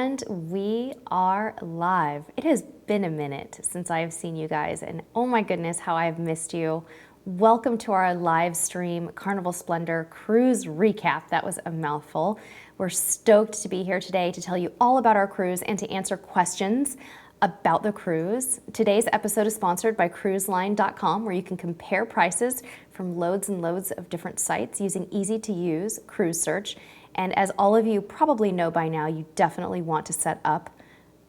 And we are live. It has been a minute since I have seen you guys, and oh my goodness, how I have missed you. Welcome to our live stream Carnival Splendor cruise recap. That was a mouthful. We're stoked to be here today to tell you all about our cruise and to answer questions about the cruise. Today's episode is sponsored by cruiseline.com, where you can compare prices from loads and loads of different sites using easy to use cruise search. And as all of you probably know by now, you definitely want to set up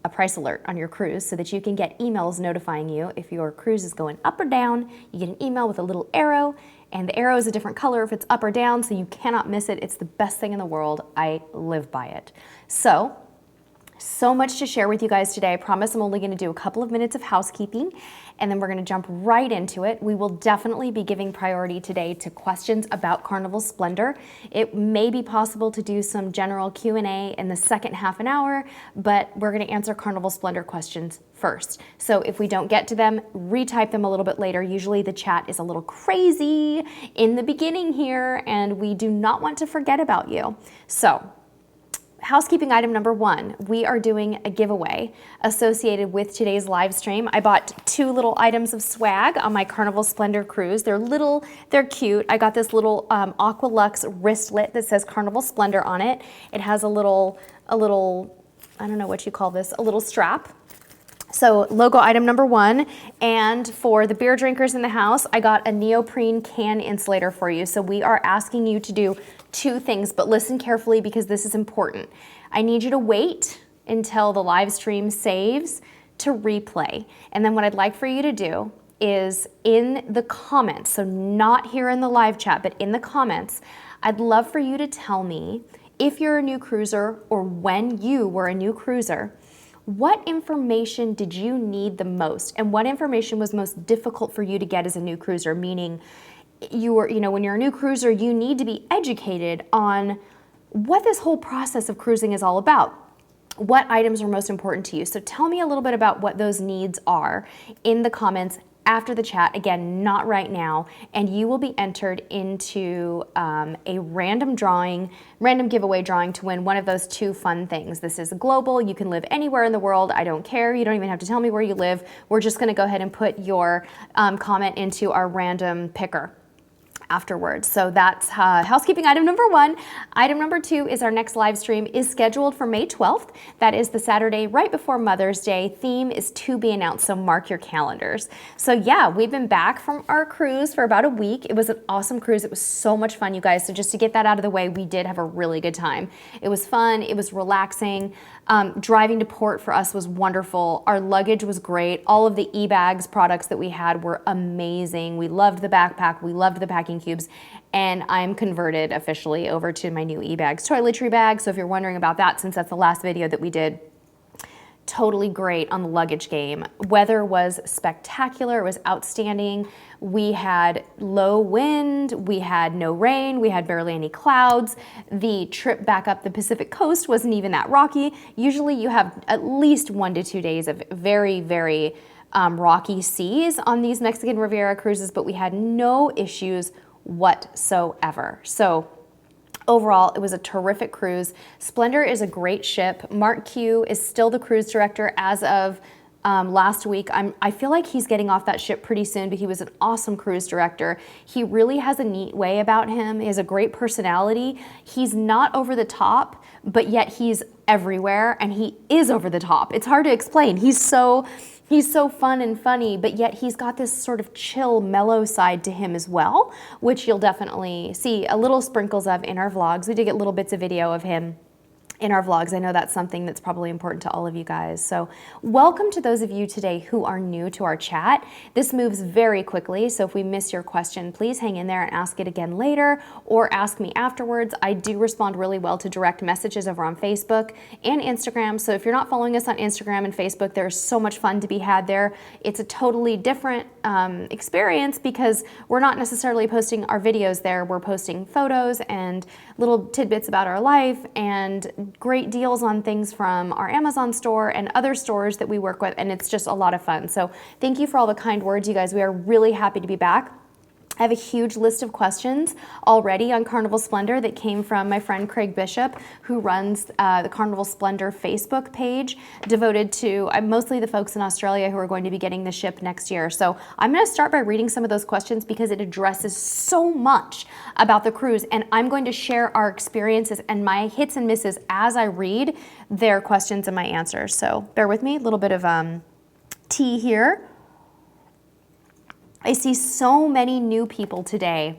a price alert on your cruise so that you can get emails notifying you if your cruise is going up or down. You get an email with a little arrow, and the arrow is a different color if it's up or down, so you cannot miss it. It's the best thing in the world. I live by it. So much to share with you guys today. I promise I'm only going to do a couple of minutes of housekeeping, and then we're going to jump right into it. We will definitely be giving priority today to questions about Carnival Splendor. It may be possible to do some general Q&A in the second half an hour, but we're going to answer Carnival Splendor questions first. So if we don't get to them, retype them a little bit later. Usually the chat is a little crazy in the beginning here, and we do not want to forget about you. So, housekeeping item number one, we are doing a giveaway associated with today's live stream. I bought two little items of swag on my Carnival Splendor cruise. They're little, they're cute. I got this little Aqualux wristlet that says Carnival Splendor on it. It has a little, I don't know what you call this, a little strap. So logo item number one, and for the beer drinkers in the house, I got a neoprene can insulator for you. So we are asking you to do two things, but listen carefully because this is important. I need you to wait until the live stream saves to replay. And then what I'd like for you to do is in the comments, so not here in the live chat, but in the comments, I'd love for you to tell me if you're a new cruiser or when you were a new cruiser, what information did you need the most, and what information was most difficult for you to get as a new cruiser? Meaning, when you're a new cruiser, you need to be educated on what this whole process of cruising is all about. What items are most important to you? So tell me a little bit about what those needs are in the comments after the chat. Again, not right now, and you will be entered into a random giveaway drawing to win one of those two fun things. This is global. You can live anywhere in the world. I don't care. You don't even have to tell me where you live. We're just going to go ahead and put your comment into our random picker afterwards. So that's housekeeping item number one. Item number two is our next live stream is scheduled for May 12th. That is the Saturday right before Mother's Day. Theme is to be announced, so mark your calendars. So yeah, we've been back from our cruise for about a week. It was an awesome cruise. It was so much fun, you guys. So just to get that out of the way, we did have a really good time. It was fun. It was relaxing. Driving to port for us was wonderful. Our luggage was great. All of the eBags products that we had were amazing. We loved the backpack. We loved the packing cubes. And I'm converted officially over to my new eBags toiletry bag. So if you're wondering about that, since that's the last video that we did, totally great on the luggage game. Weather was spectacular. It was outstanding. We had low wind, we had no rain, we had barely any clouds. The trip back up the Pacific coast wasn't even that rocky. Usually you have at least 1 to 2 days of very, very rocky seas on these Mexican Riviera cruises, but we had no issues whatsoever. So overall, it was a terrific cruise. Splendor is a great ship. Mark Q is still the cruise director as of last week. I feel like he's getting off that ship pretty soon, but he was an awesome cruise director. He really has a neat way about him. He has a great personality. He's not over the top, but yet he's everywhere, and he is over the top. It's hard to explain. He's so fun and funny, but yet he's got this sort of chill, mellow side to him as well, which you'll definitely see a little sprinkles of in our vlogs. We did get little bits of video of him in our vlogs. I know that's something that's probably important to all of you guys. So welcome to those of you today who are new to our chat. This moves very quickly, so if we miss your question, please hang in there and ask it again later or ask me afterwards. I do respond really well to direct messages over on Facebook and Instagram. So if you're not following us on Instagram and Facebook, there's so much fun to be had there. It's a totally different experience because we're not necessarily posting our videos there. We're posting photos and little tidbits about our life and great deals on things from our Amazon store and other stores that we work with, and it's just a lot of fun. So thank you for all the kind words, you guys. We are really happy to be back. I have a huge list of questions already on Carnival Splendor that came from my friend Craig Bishop, who runs the Carnival Splendor Facebook page devoted to mostly the folks in Australia who are going to be getting the ship next year. So I'm going to start by reading some of those questions because it addresses so much about the cruise, and I'm going to share our experiences and my hits and misses as I read their questions and my answers. So bear with me, a little bit of tea here. I see so many new people today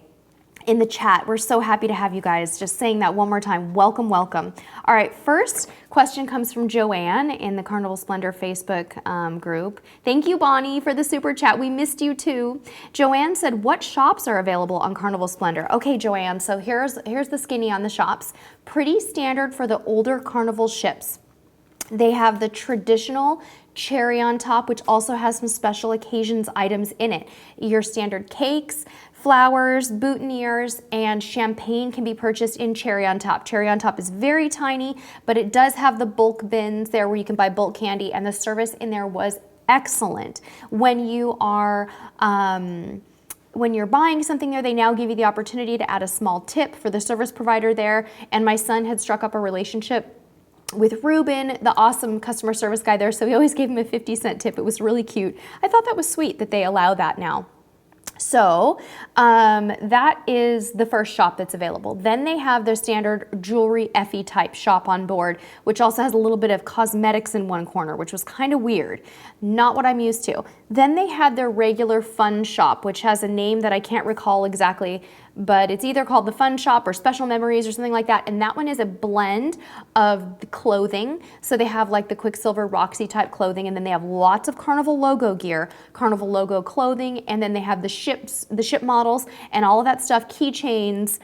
in the chat. We're so happy to have you guys. Just saying that one more time. Welcome, welcome. All right, first question comes from Joanne in the Carnival Splendor Facebook group. Thank you, Bonnie, for the super chat. We missed you too. Joanne said, what shops are available on Carnival Splendor? Okay, Joanne, so here's the skinny on the shops. Pretty standard for the older Carnival ships. They have the traditional cherry on top, which also has some special occasions items in it. Your standard cakes, flowers, boutonnieres, and champagne can be purchased in cherry on top. Cherry on top is very tiny, but it does have the bulk bins there where you can buy bulk candy, and the service in there was excellent. When you are when you're buying something there, they now give you the opportunity to add a small tip for the service provider there, and my son had struck up a relationship with Ruben, the awesome customer service guy there, so we always gave him a 50-cent tip. It was really cute. I thought that was sweet that they allow that now. So that is the first shop that's available. Then they have their standard jewelry Effie type shop on board, which also has a little bit of cosmetics in one corner, which was kind of weird. Not what I'm used to. Then they had their regular fun shop, which has a name that I can't recall exactly, but it's either called the Fun Shop or Special Memories or something like that. And that one is a blend of the clothing. So they have like the Quicksilver Roxy type clothing, and then they have lots of Carnival logo gear, Carnival logo clothing, and then they have the ship models and all of that stuff, keychains,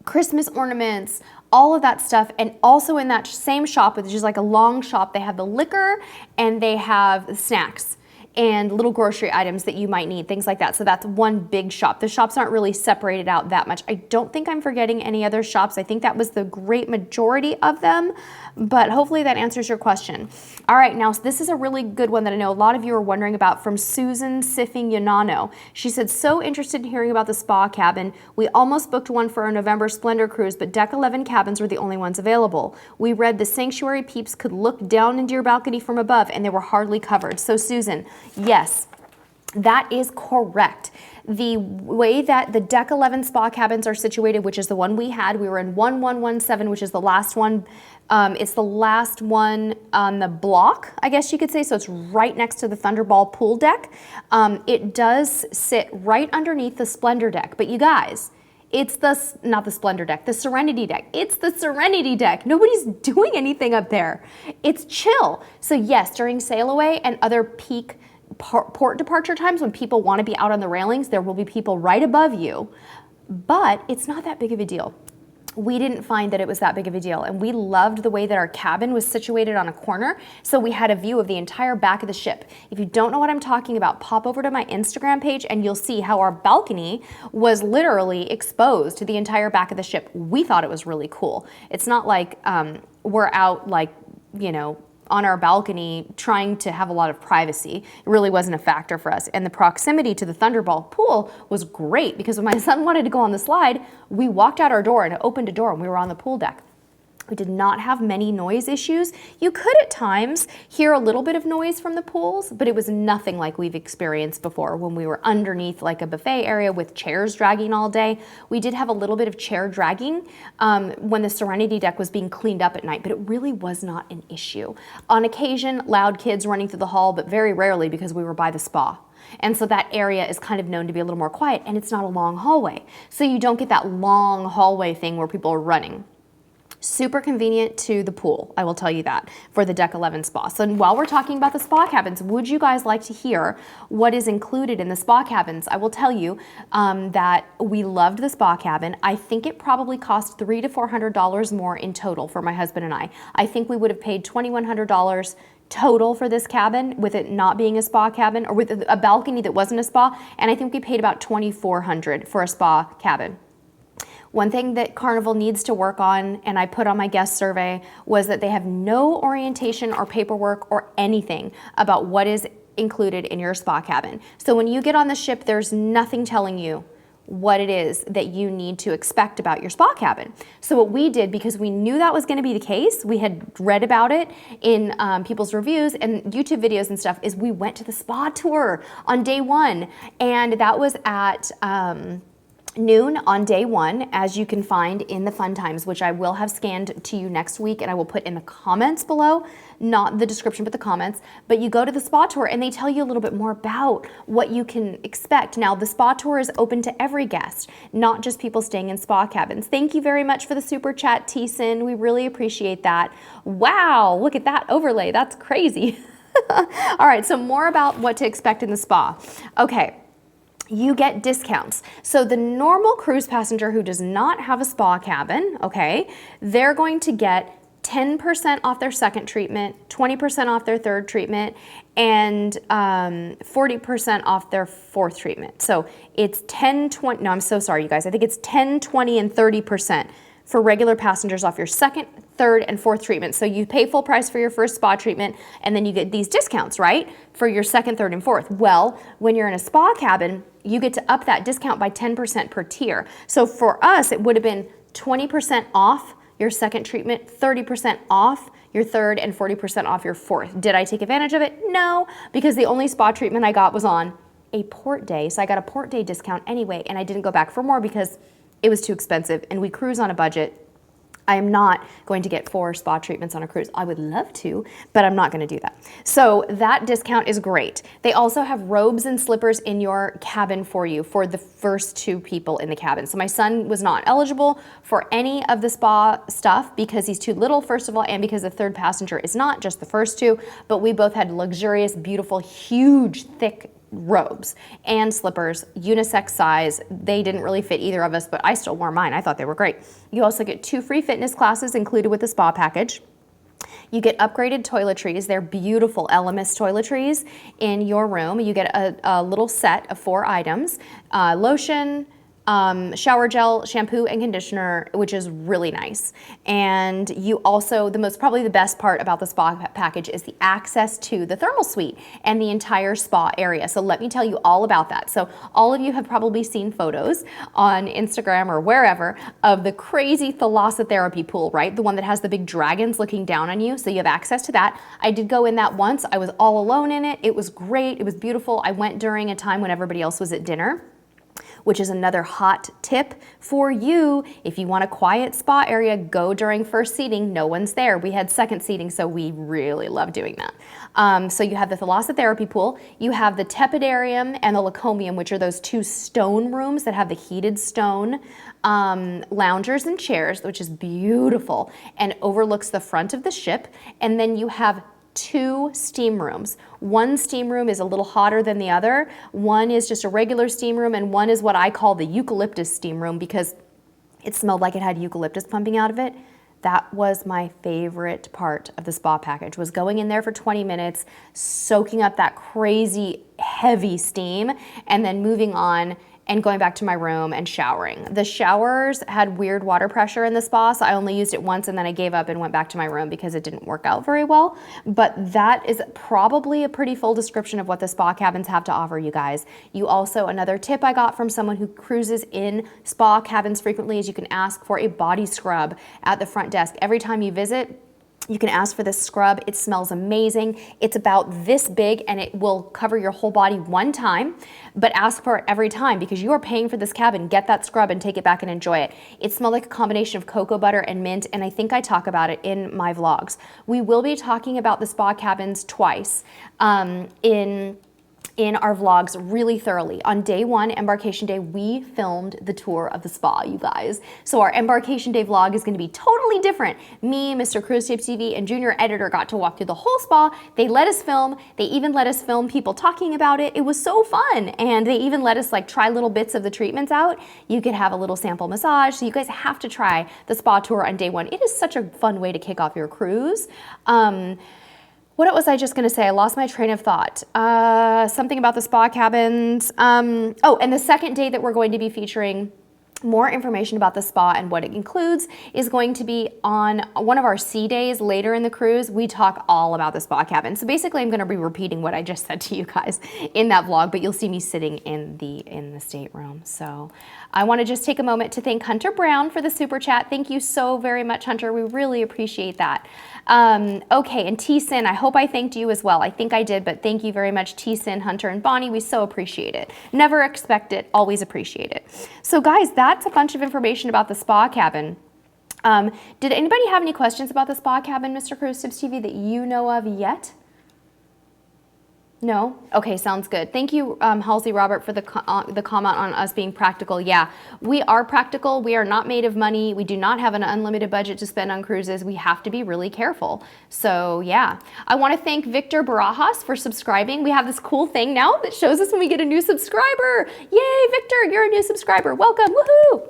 Christmas ornaments, all of that stuff. And also in that same shop, which is like a long shop, they have the liquor and they have snacks and little grocery items that you might need, things like that. So that's one big shop. The shops aren't really separated out that much. I don't think I'm forgetting any other shops. I think that was the great majority of them, but hopefully that answers your question. All right, now this is a really good one that I know a lot of you are wondering about, from Susan Siffing Yanano. She said, so interested in hearing about the spa cabin. We almost booked one for our November Splendor cruise, but Deck 11 cabins were the only ones available. We read the Sanctuary peeps could look down into your balcony from above and they were hardly covered. So Susan, yes, that is correct. The way that the Deck 11 spa cabins are situated, which is the one we had, we were in 1117, which is the last one. It's the last one on the block, I guess you could say. So it's right next to the Thunderball pool deck. It does sit right underneath the Splendor deck. But you guys, it's not the Splendor deck, the Serenity deck. It's the Serenity deck. Nobody's doing anything up there. It's chill. So yes, during sail away and other peak port departure times when people want to be out on the railings, there will be people right above you, but it's not that big of a deal. We didn't find that it was that big of a deal, and we loved the way that our cabin was situated on a corner, so we had a view of the entire back of the ship. If you don't know what I'm talking about, pop over to my Instagram page and you'll see how our balcony was literally exposed to the entire back of the ship. We thought it was really cool. It's not like we're out like, you know, on our balcony trying to have a lot of privacy. It really wasn't a factor for us. And the proximity to the Thunderball pool was great because when my son wanted to go on the slide, we walked out our door and it opened a door and we were on the pool deck. We did not have many noise issues. You could at times hear a little bit of noise from the pools, but it was nothing like we've experienced before when we were underneath like a buffet area with chairs dragging all day. We did have a little bit of chair dragging when the Serenity deck was being cleaned up at night, but it really was not an issue. On occasion, loud kids running through the hall, but very rarely because we were by the spa. And so that area is kind of known to be a little more quiet, and it's not a long hallway. So you don't get that long hallway thing where people are running. Super convenient to the pool, I will tell you that, for the Deck 11 spa. So while we're talking about the spa cabins, would you guys like to hear what is included in the spa cabins? I will tell you that we loved the spa cabin. I think it probably cost $300 to $400 more in total for my husband and I. I think we would have paid $2,100 total for this cabin with it not being a spa cabin, or with a balcony that wasn't a spa, and I think we paid about $2,400 for a spa cabin. One thing that Carnival needs to work on, and I put on my guest survey, was that they have no orientation or paperwork or anything about what is included in your spa cabin. So when you get on the ship, there's nothing telling you what it is that you need to expect about your spa cabin. So what we did, because we knew that was going to be the case, we had read about it in people's reviews and YouTube videos and stuff, is we went to the spa tour on day one. And that was at noon on day one, as you can find in the fun times, which I will have scanned to you next week, and I will put in the comments below, not the description, but the comments. But you go to the spa tour and they tell you a little bit more about what you can expect. Now, the spa tour is open to every guest, not just people staying in spa cabins. Thank you very much for the super chat, T-Sin. We really appreciate that. Wow, look at that overlay. That's crazy. All right, so more about what to expect in the spa. Okay. You get discounts. So the normal cruise passenger who does not have a spa cabin, okay, they're going to get 10% off their second treatment, 20% off their third treatment, and 40% off their fourth treatment. So it's 10, 20, no, I'm so sorry, you guys. I think it's 10, 20, and 30% for regular passengers off your second, third, and fourth treatment. So you pay full price for your first spa treatment, and then you get these discounts, right, for your second, third, and fourth. Well, when you're in a spa cabin, you get to up that discount by 10% per tier. So for us, it would have been 20% off your second treatment, 30% off your third, and 40% off your fourth. Did I take advantage of it? No, because the only spa treatment I got was on a port day. So I got a port day discount anyway, and I didn't go back for more because it was too expensive, and we cruise on a budget. I am not going to get 4 spa treatments on a cruise. I would love to, but I'm not going to do that. So that discount is great. They also have robes and slippers in your cabin for you for the first 2 people in the cabin. So my son was not eligible for any of the spa stuff because he's too little, first of all, and because the third passenger is not, just the first 2, but we both had luxurious, beautiful, huge, thick robes and slippers, unisex size. They didn't really fit either of us, but I still wore mine. I thought they were great. You also get 2 free fitness classes included with the spa package. You get upgraded toiletries. They're beautiful Elemis toiletries in your room. You get a little set of 4 items, lotion, shower gel, shampoo, and conditioner, which is really nice. And you also, probably the best part about the spa package is the access to the thermal suite and the entire spa area. So let me tell you all about that. So all of you have probably seen photos on Instagram or wherever of the crazy thalassotherapy pool, right? The one that has the big dragons looking down on you. So you have access to that. I did go in that once. I was all alone in it. It was great. It was beautiful. I went during a time when everybody else was at dinner, which is another hot tip for you. If you want a quiet spa area, go during first seating. No one's there. We had second seating, so we really love doing that. So you have the thalassotherapy pool. You have the tepidarium and the lacomium, which are those 2 stone rooms that have the heated stone loungers and chairs, which is beautiful and overlooks the front of the ship. And then you have 2 steam rooms. One steam room is a little hotter than the other. One is just a regular steam room, and one is what I call the eucalyptus steam room because it smelled like it had eucalyptus pumping out of it. That was my favorite part of the spa package, was going in there for 20 minutes, soaking up that crazy heavy steam, and then moving on and going back to my room and showering. The showers had weird water pressure in the spa, so I only used it once and then I gave up and went back to my room because it didn't work out very well. But that is probably a pretty full description of what the spa cabins have to offer you guys. You also, another tip I got from someone who cruises in spa cabins frequently is you can ask for a body scrub at the front desk. Every time you visit, you can ask for this scrub. It smells amazing. It's about this big and it will cover your whole body one time, but ask for it every time because you are paying for this cabin. Get that scrub and take it back and enjoy it. It smelled like a combination of cocoa butter and mint, and I think I talk about it in my vlogs. We will be talking about the spa cabins twice in our vlogs really thoroughly. On day 1, Embarkation Day, we filmed the tour of the spa, you guys. So our Embarkation Day vlog is gonna be totally different. Me, Mr. Cruise Tips TV, and Junior Editor got to walk through the whole spa. They let us film. They even let us film people talking about it. It was so fun. And they even let us try little bits of the treatments out. You could have a little sample massage. So you guys have to try the spa tour on day 1. It is such a fun way to kick off your cruise. What was I just going to say? I lost my train of thought. Something about the spa cabins. Oh, and the second day that we're going to be featuring More information about the spa and what it includes is going to be on one of our sea days later in the cruise. We talk all about the spa cabin. So basically I'm going to be repeating what I just said to you guys in that vlog, but you'll see me sitting in the stateroom. So I want to just take a moment to thank Hunter Brown for the super chat. Thank you so very much, Hunter. We really appreciate that. Okay, and T-Sin, I hope I thanked you as well. I think I did, but thank you very much, T-Sin, Hunter, and Bonnie. We so appreciate it. Never expect it, always appreciate it. So guys, that's a bunch of information about the spa cabin. Did anybody have any questions about the spa cabin, Mr. Cruise Tips TV, that you know of yet? No? Okay, sounds good. Thank you, Halsey Robert, for the comment on us being practical. Yeah, we are practical. We are not made of money. We do not have an unlimited budget to spend on cruises. We have to be really careful. So yeah, I want to thank Victor Barajas for subscribing. We have this cool thing now that shows us when we get a new subscriber. Yay, Victor, you're a new subscriber. Welcome, woohoo!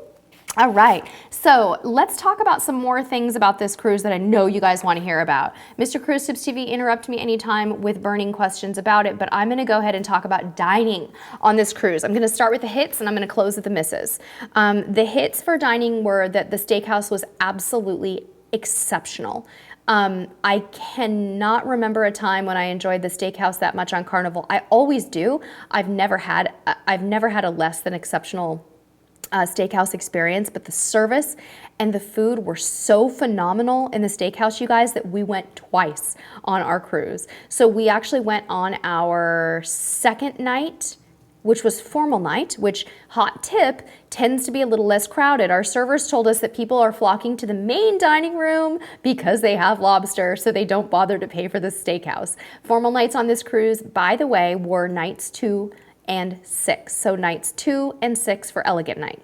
All right, so let's talk about some more things about this cruise that I know you guys want to hear about. Mr. Cruise Tips TV, interrupt me anytime with burning questions about it, but I'm going to go ahead and talk about dining on this cruise. I'm going to start with the hits and I'm going to close with the misses. The hits for dining were that the steakhouse was absolutely exceptional. I cannot remember a time when I enjoyed the steakhouse that much on Carnival. I always do. I've never had a less than exceptional steakhouse experience, but the service and the food were so phenomenal in the steakhouse, you guys, that we went twice on our cruise. So we actually went on our second night, which was formal night, which, hot tip, tends to be a little less crowded. Our servers told us that people are flocking to the main dining room because they have lobster, so they don't bother to pay for the steakhouse. Formal nights on this cruise, by the way, were nights 2 and 6. So nights 2 and 6 for elegant night.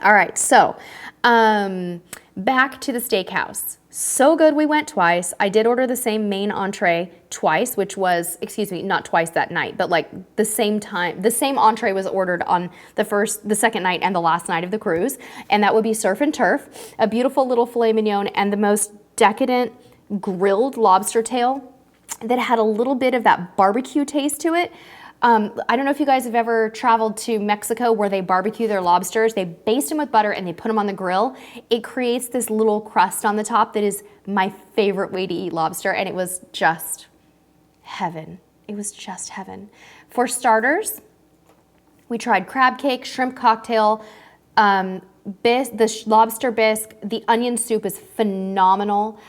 All right, so back to the steakhouse. So good, we went twice. I did order the same main entree twice, which was, excuse me, not twice that night, but like the same time. The same entree was ordered on the second night and the last night of the cruise, and that would be surf and turf, a beautiful little filet mignon, and the most decadent grilled lobster tail that had a little bit of that barbecue taste to it. I don't know if you guys have ever traveled to Mexico where they barbecue their lobsters. They baste them with butter and they put them on the grill. It creates this little crust on the top that is my favorite way to eat lobster, and it was just heaven. It was just heaven. For starters, we tried crab cake, shrimp cocktail, the lobster bisque. The onion soup is phenomenal.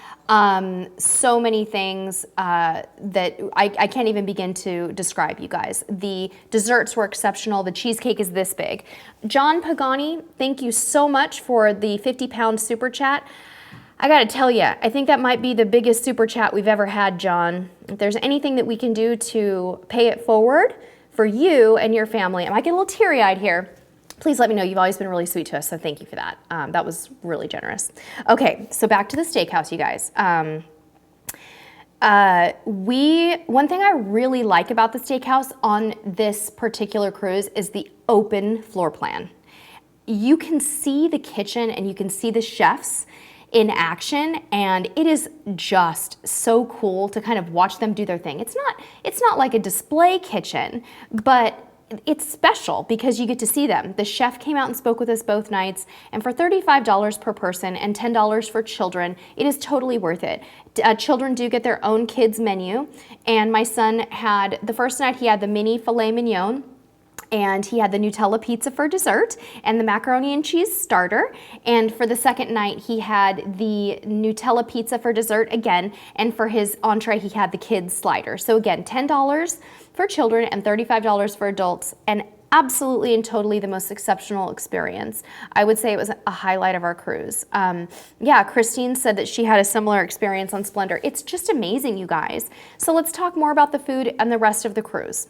So many things that I can't even begin to describe, you guys. The desserts were exceptional. The cheesecake is this big. John Pagani, thank you so much for the 50-pound super chat. I gotta tell you, I think that might be the biggest super chat we've ever had, John. If there's anything that we can do to pay it forward for you and your family, I might get a little teary-eyed here. Please let me know. You've always been really sweet to us, so thank you for that. That was really generous. Okay, so back to the steakhouse, you guys. One thing I really like about the steakhouse on this particular cruise is the open floor plan. You can see the kitchen and you can see the chefs in action, and it is just so cool to kind of watch them do their thing. It's not like a display kitchen, but it's special because you get to see them. The chef came out and spoke with us both nights, and for $35 per person and $10 for children, it is totally worth it. Children do get their own kids menu, and my son had, the first night he had the mini filet mignon, and he had the Nutella pizza for dessert and the macaroni and cheese starter. And for the second night, he had the Nutella pizza for dessert again, and for his entree, he had the kids slider. So again, $10 for children and $35 for adults, and absolutely and totally the most exceptional experience. I would say it was a highlight of our cruise. Yeah, Christine said that she had a similar experience on Splendor. It's just amazing, you guys. So let's talk more about the food and the rest of the cruise.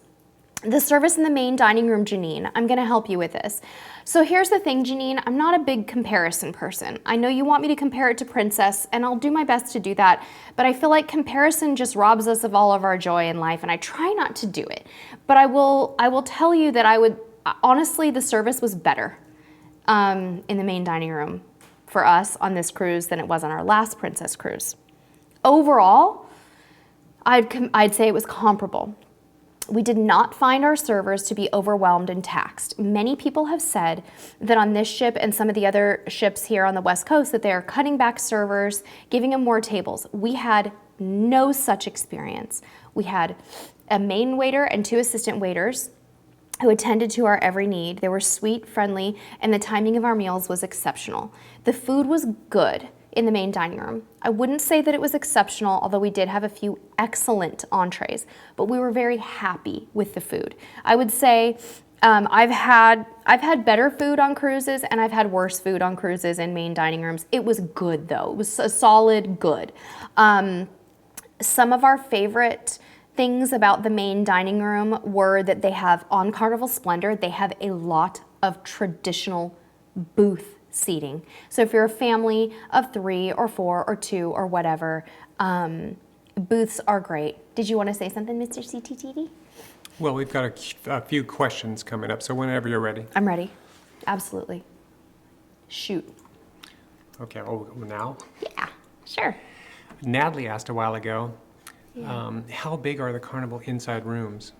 The service in the main dining room, Janine, I'm gonna help you with this. So here's the thing, Janine, I'm not a big comparison person. I know you want me to compare it to Princess, and I'll do my best to do that, but I feel like comparison just robs us of all of our joy in life, and I try not to do it. But I will tell you that honestly, the service was better in the main dining room for us on this cruise than it was on our last Princess cruise. Overall, I'd say it was comparable. We did not find our servers to be overwhelmed and taxed. Many people have said that on this ship and some of the other ships here on the West Coast that they are cutting back servers, giving them more tables. We had no such experience. We had a main waiter and 2 assistant waiters who attended to our every need. They were sweet, friendly, and the timing of our meals was exceptional. The food was good in the main dining room. I wouldn't say that it was exceptional, although we did have a few excellent entrees, but we were very happy with the food. I would say I've had better food on cruises and I've had worse food on cruises in main dining rooms. It was good though. It was a solid good. Some of our favorite things about the main dining room were that they have, on Carnival Splendor, they have a lot of traditional booth seating. So if you're a family of 3 or 4 or 2 or whatever, booths are great. Did you want to say something, Mr. CTTD? Well, we've got a few questions coming up, so whenever you're ready. I'm ready. Absolutely. Shoot. Okay, now? Yeah, sure. Natalie asked a while ago, how big are the Carnival inside rooms?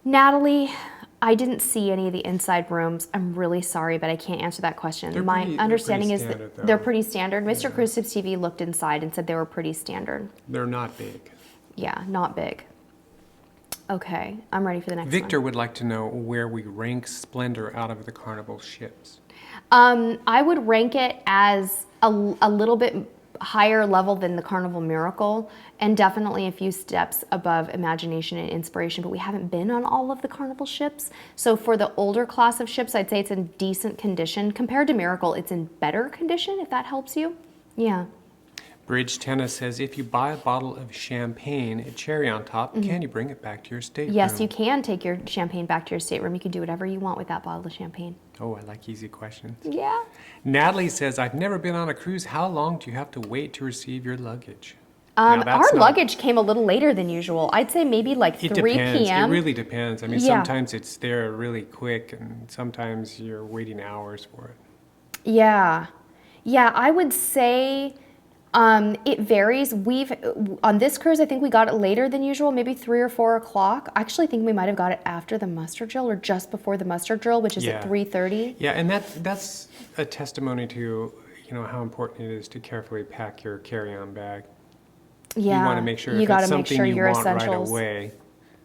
Natalie, I didn't see any of the inside rooms. I'm really sorry, but I can't answer that question. My understanding is that they're pretty standard. Mr. Cruise Tips TV looked inside and said they were pretty standard. They're not big. Yeah, not big. Okay, I'm ready for the next Victor one. would like to know where we rank Splendor out of the Carnival ships. I would rank it as a little bit higher level than the Carnival Miracle, and definitely a few steps above Imagination and Inspiration, but we haven't been on all of the Carnival ships. So for the older class of ships, I'd say it's in decent condition. Compared to Miracle, it's in better condition, if that helps you. Yeah. Bridge Tennis says, if you buy a bottle of champagne, a cherry on top, can you bring it back to your stateroom? Yes, you can take your champagne back to your stateroom. You can do whatever you want with that bottle of champagne. Oh, I like easy questions. Yeah. Natalie says, I've never been on a cruise. How long do you have to wait to receive your luggage? Our luggage came a little later than usual. I'd say maybe like 3 p.m. It really depends. I mean, sometimes it's there really quick, and sometimes you're waiting hours for it. Yeah. Yeah, I would say it varies. On this cruise, I think we got it later than usual, maybe 3 or 4 o'clock. I actually think we might have got it after the muster drill or just before the muster drill, which is at 3:30. Yeah, and that's a testimony to, how important it is to carefully pack your carry-on bag. Yeah, you want to make sure if it's something you want right away,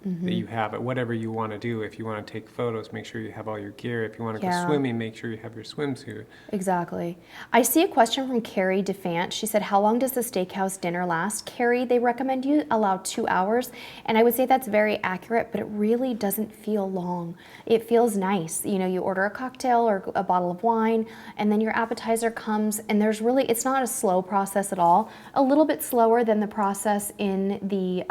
that you have it. Whatever you want to do, if you want to take photos, make sure you have all your gear. If you want to go swimming, make sure you have your swimsuit. Exactly. I see a question from Carrie DeFant. She said, how long does the Steakhouse dinner last? Carrie, they recommend you allow 2 hours, and I would say that's very accurate, but it really doesn't feel long. It feels nice. You order a cocktail or a bottle of wine, and then your appetizer comes, and it's not a slow process at all. A little bit slower than the process in the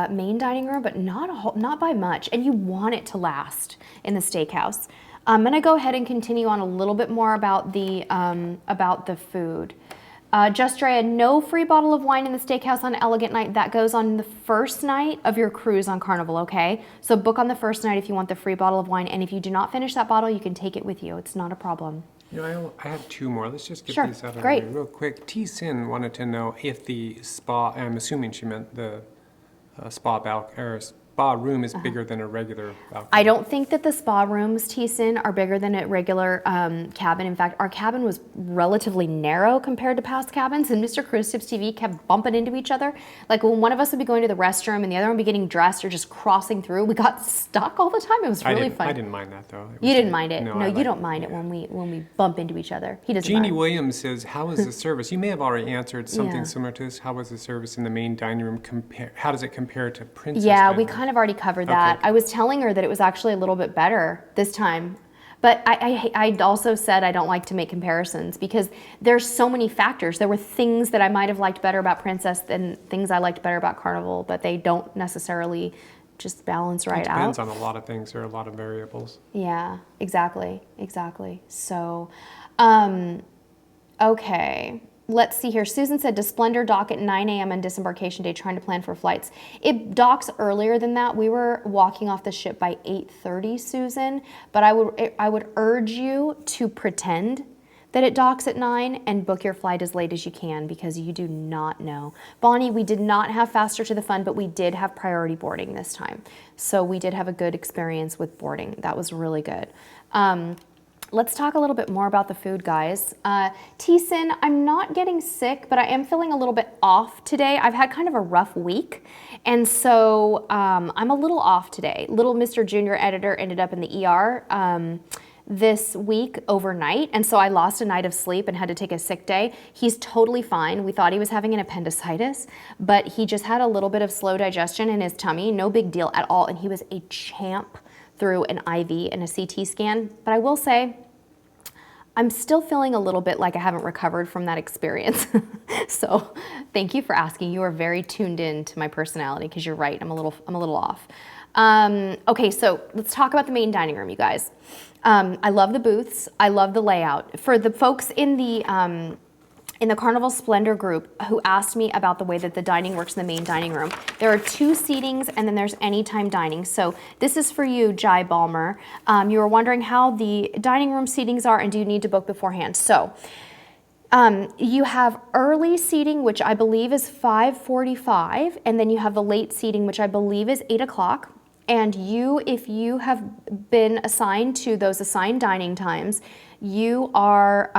main dining room, but not by much, and you want it to last in the Steakhouse. I'm gonna go ahead and continue on a little bit more about the food. Just Drea, no free bottle of wine in the Steakhouse on Elegant Night. That goes on the first night of your cruise on Carnival, okay? So book on the first night if you want the free bottle of wine, and if you do not finish that bottle, you can take it with you. It's not a problem. I have 2 more. Let's just get these out of the way real quick. T-Sin wanted to know if the spa, I'm assuming she meant the spa room is bigger than a regular balcony. I don't think that the spa rooms, T-Sin, are bigger than a regular cabin. In fact, our cabin was relatively narrow compared to past cabins, and Mr. Cruise Tips TV kept bumping into each other. Like when one of us would be going to the restroom and the other one would be getting dressed or just crossing through, we got stuck all the time. It was really fun. I didn't mind that though. You didn't mind it? No, you don't mind it it when we bump into each other. He doesn't Jeannie mind. Williams says, how was the service? You may have already answered something similar to this. How was the service in the main dining room? How does it compare to Princess Yeah, Dining we Room? kind of already covered that. Okay. I was telling her that it was actually a little bit better this time. But I also said I don't like to make comparisons because there's so many factors. There were things that I might have liked better about Princess than things I liked better about Carnival, but they don't necessarily just balance right out. It depends on a lot of things. There are a lot of variables. Yeah, exactly. So, okay. Let's see here. Susan said, does Splendor dock at 9 a.m. on disembarkation day trying to plan for flights? It docks earlier than that. We were walking off the ship by 8:30, Susan, but I would urge you to pretend that it docks at 9, and book your flight as late as you can because you do not know. Bonnie, we did not have faster to the fun, but we did have priority boarding this time. So we did have a good experience with boarding. That was really good. Let's talk a little bit more about the food, guys. T-Sin, I'm not getting sick, but I am feeling a little bit off today. I've had kind of a rough week, and so I'm a little off today. Little Mr. Junior Editor ended up in the ER this week overnight, and so I lost a night of sleep and had to take a sick day. He's totally fine. We thought he was having an appendicitis, but he just had a little bit of slow digestion in his tummy. No big deal at all, and he was a champ through an IV and a CT scan. But I will say, I'm still feeling a little bit like I haven't recovered from that experience. So thank you for asking. You are very tuned in to my personality because you're right, I'm a little off. Okay, so let's talk about the main dining room, you guys. I love the booths. I love the layout. For the folks in the Carnival Splendor group who asked me about the way that the dining works in the main dining room, there are 2 seatings and then there's anytime dining. So this is for you, Jai Balmer. You were wondering how the dining room seatings are and do you need to book beforehand? So you have early seating, which I believe is 5:45, and then you have the late seating, which I believe is 8 o'clock. And you, if you have been assigned to those assigned dining times, you are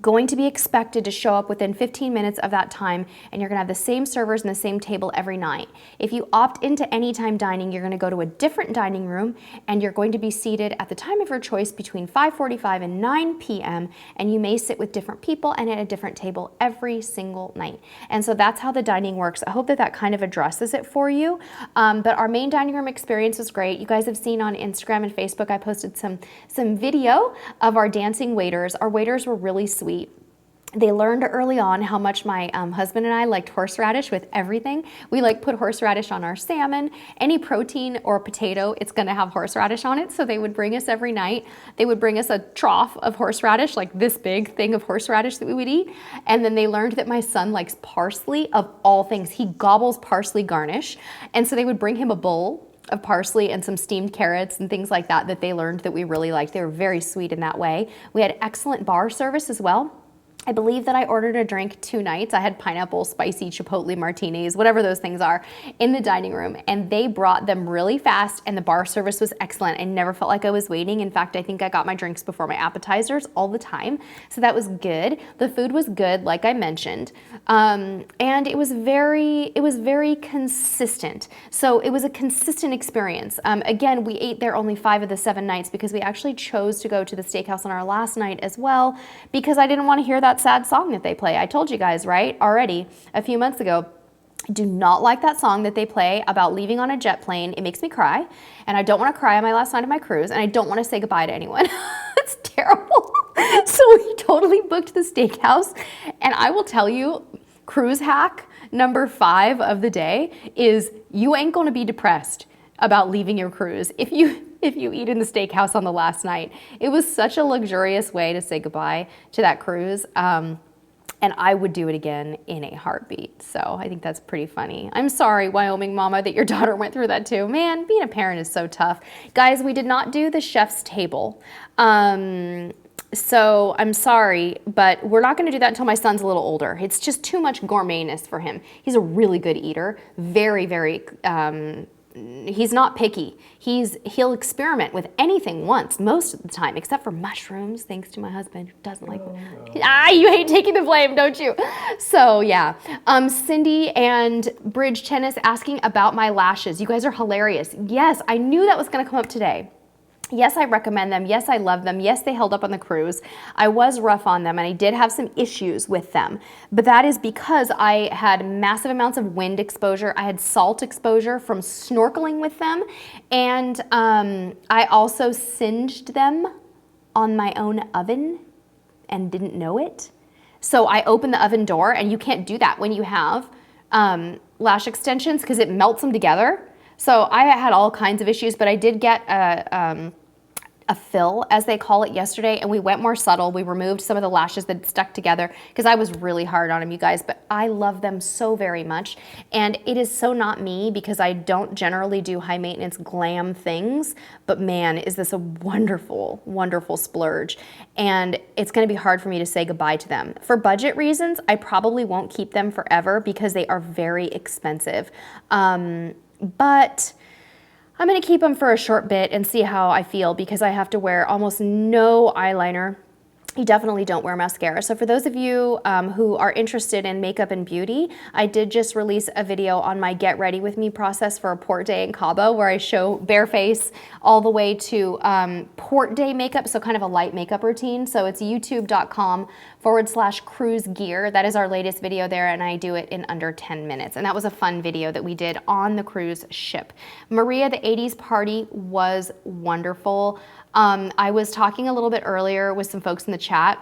going to be expected to show up within 15 minutes of that time, and you're gonna have the same servers and the same table every night. If you opt into anytime dining, you're gonna go to a different dining room, and you're going to be seated at the time of your choice between 5:45 and 9 p.m., and you may sit with different people and at a different table every single night. And so that's how the dining works. I hope that that kind of addresses it for you. But our main dining room experience was great. You guys have seen on Instagram and Facebook, I posted some video of our dancing waiters. Our waiters were really sweet. They learned early on how much my husband and I liked horseradish with everything. We put horseradish on our salmon. Any protein or potato, it's gonna have horseradish on it. So they would bring us every night. They would bring us a trough of horseradish, like this big thing of horseradish that we would eat. And then they learned that my son likes parsley of all things. He gobbles parsley garnish. And so they would bring him a bowl of parsley and some steamed carrots and things like that that they learned that we really liked. They were very sweet in that way. We had excellent bar service as well. I believe that I ordered a drink 2 nights. I had pineapple, spicy, chipotle martinis, whatever those things are, in the dining room. And they brought them really fast and the bar service was excellent. I never felt like I was waiting. In fact, I think I got my drinks before my appetizers all the time. So that was good. The food was good, like I mentioned. And it was very consistent. So it was a consistent experience. Again, we ate there only 5 of the 7 nights because we actually chose to go to the steakhouse on our last night as well because I didn't want to hear that sad song that they play. I told you guys, right, already a few months ago, I do not like that song that they play about leaving on a jet plane. It makes me cry, and I don't want to cry on my last night of my cruise, and I don't want to say goodbye to anyone. It's terrible. So we totally booked the steakhouse, and I will tell you, cruise hack number 5 of the day is you ain't going to be depressed about leaving your cruise if you eat in the steakhouse on the last night. It was such a luxurious way to say goodbye to that cruise. And I would do it again in a heartbeat. So I think that's pretty funny. I'm sorry, Wyoming mama, that your daughter went through that too. Man, being a parent is so tough. Guys, we did not do the chef's table. So I'm sorry, but we're not gonna do that until my son's a little older. It's just too much gourmetness for him. He's a really good eater, very, he's not picky. He'll experiment with anything once, most of the time, except for mushrooms, thanks to my husband who doesn't like them. You hate taking the blame, don't you? So yeah. Cindy and Bridge Tennis asking about my lashes. You guys are hilarious. Yes, I knew that was gonna come up today. Yes, I recommend them. Yes, I love them. Yes, they held up on the cruise. I was rough on them and I did have some issues with them, but that is because I had massive amounts of wind exposure. I had salt exposure from snorkeling with them, and I also singed them on my own oven and didn't know it. So I opened the oven door, and you can't do that when you have lash extensions because it melts them together. So I had all kinds of issues, but I did get a fill, as they call it, yesterday, and we went more subtle. We removed some of the lashes that stuck together because I was really hard on them, you guys, but I love them so very much. And it is so not me because I don't generally do high maintenance glam things, but man, is this a wonderful, wonderful splurge. And it's gonna be hard for me to say goodbye to them. For budget reasons, I probably won't keep them forever because they are very expensive. But I'm gonna keep them for a short bit and see how I feel because I have to wear almost no eyeliner. You definitely don't wear mascara. So for those of you who are interested in makeup and beauty, I did just release a video on my get ready with me process for a port day in Cabo where I show bare face all the way to port day makeup, so kind of a light makeup routine. So it's youtube.com/cruise gear. That is our latest video there, and I do it in under 10 minutes. And that was a fun video that we did on the cruise ship. Maria, the 80s party was wonderful. I was talking a little bit earlier with some folks in the chat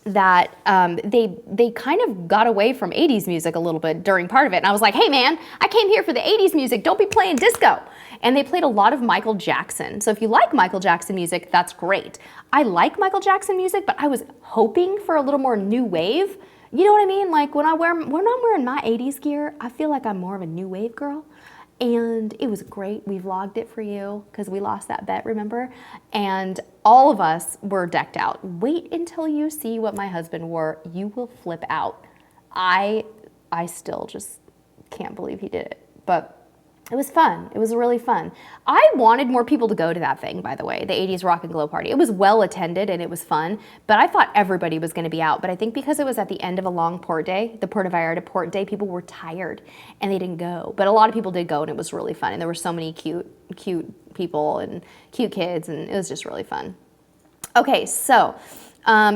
that they kind of got away from 80s music a little bit during part of it. And I was like, hey man, I came here for the 80s music. Don't be playing disco. And they played a lot of Michael Jackson. So if you like Michael Jackson music, that's great. I like Michael Jackson music, but I was hoping for a little more new wave. You know what I mean? Like when I'm wearing my 80s gear, I feel like I'm more of a new wave girl. And it was great. We vlogged it for you because we lost that bet, remember? And all of us were decked out. Wait until you see what my husband wore. You will flip out. I still just can't believe he did it. But it was fun. It was really fun. I wanted more people to go to that thing, by the way, the 80s Rock and Glow party. It was well attended and it was fun, but I thought everybody was gonna be out. But I think because it was at the end of a long port day, the Puerto Vallarta port day, people were tired and they didn't go. But a lot of people did go and it was really fun. And there were so many cute people and cute kids and it was just really fun. Okay, so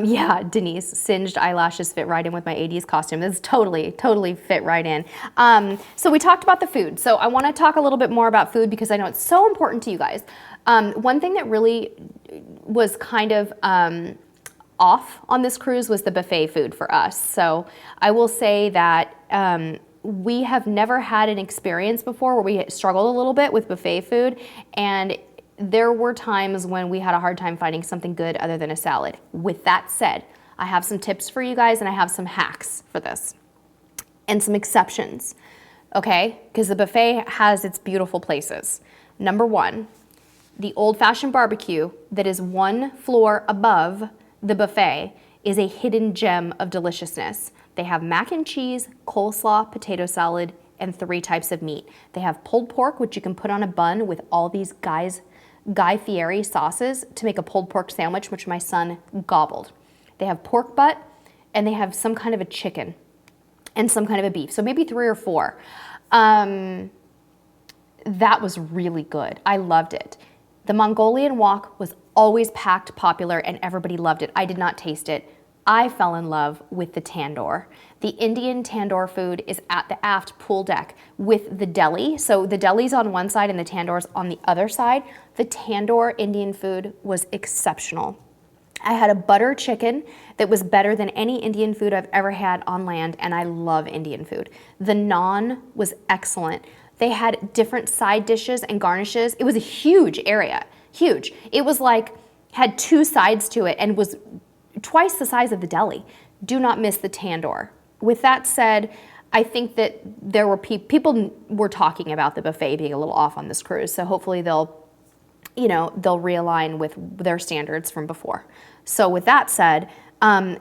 yeah, Denise, singed eyelashes fit right in with my 80s costume. This is totally fit right in. So we talked about the food. So I want to talk a little bit more about food because I know it's so important to you guys. One thing that really was kind of off on this cruise was the buffet food for us. So I will say that we have never had an experience before where we struggled a little bit with buffet food, and there were times when we had a hard time finding something good other than a salad. With that said, I have some tips for you guys and I have some hacks for this and some exceptions, okay? Because the buffet has its beautiful places. Number one, the old-fashioned barbecue that is one floor above the buffet is a hidden gem of deliciousness. They have mac and cheese, coleslaw, potato salad, and 3 types of meat. They have pulled pork, which you can put on a bun with all these Guy Fieri sauces to make a pulled pork sandwich, which my son gobbled. They have pork butt, and they have some kind of a chicken and some kind of a beef. So maybe 3 or 4. That was really good. I loved it. The Mongolian wok was always packed popular and everybody loved it. I did not taste it. I fell in love with the tandoor. The Indian tandoor food is at the aft pool deck with the deli. So the deli's on one side and the tandoor's on the other side. The tandoor Indian food was exceptional. I had a butter chicken that was better than any Indian food I've ever had on land, and I love Indian food. The naan was excellent. They had different side dishes and garnishes. It was a huge area, huge. It was like, had 2 sides to it and was twice the size of the deli. Do not miss the tandoor. With that said, I think that there were people were talking about the buffet being a little off on this cruise, so hopefully they'll realign with their standards from before. So with that said,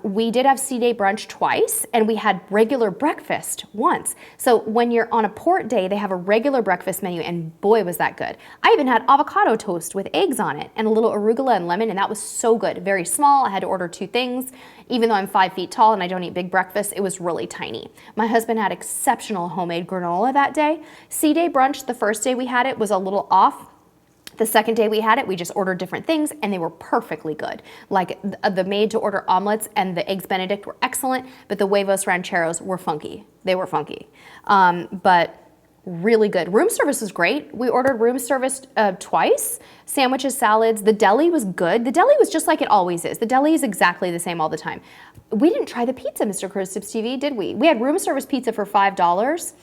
we did have C-Day brunch twice, and we had regular breakfast once. So when you're on a port day, they have a regular breakfast menu, and boy, was that good. I even had avocado toast with eggs on it and a little arugula and lemon, and that was so good. Very small. I had to order 2 things. Even though I'm 5 feet tall and I don't eat big breakfast, it was really tiny. My husband had exceptional homemade granola that day. C-Day brunch, the first day we had it, was a little off. The second day we had it, we just ordered different things and they were perfectly good. Like the made-to-order omelets and the eggs Benedict were excellent, but the huevos rancheros were funky. They were funky, but really good. Room service was great. We ordered room service twice, sandwiches, salads. The deli was good. The deli was just like it always is. The deli is exactly the same all the time. We didn't try the pizza, Mr. Cruise Tips TV, did we? We had room service pizza for $5.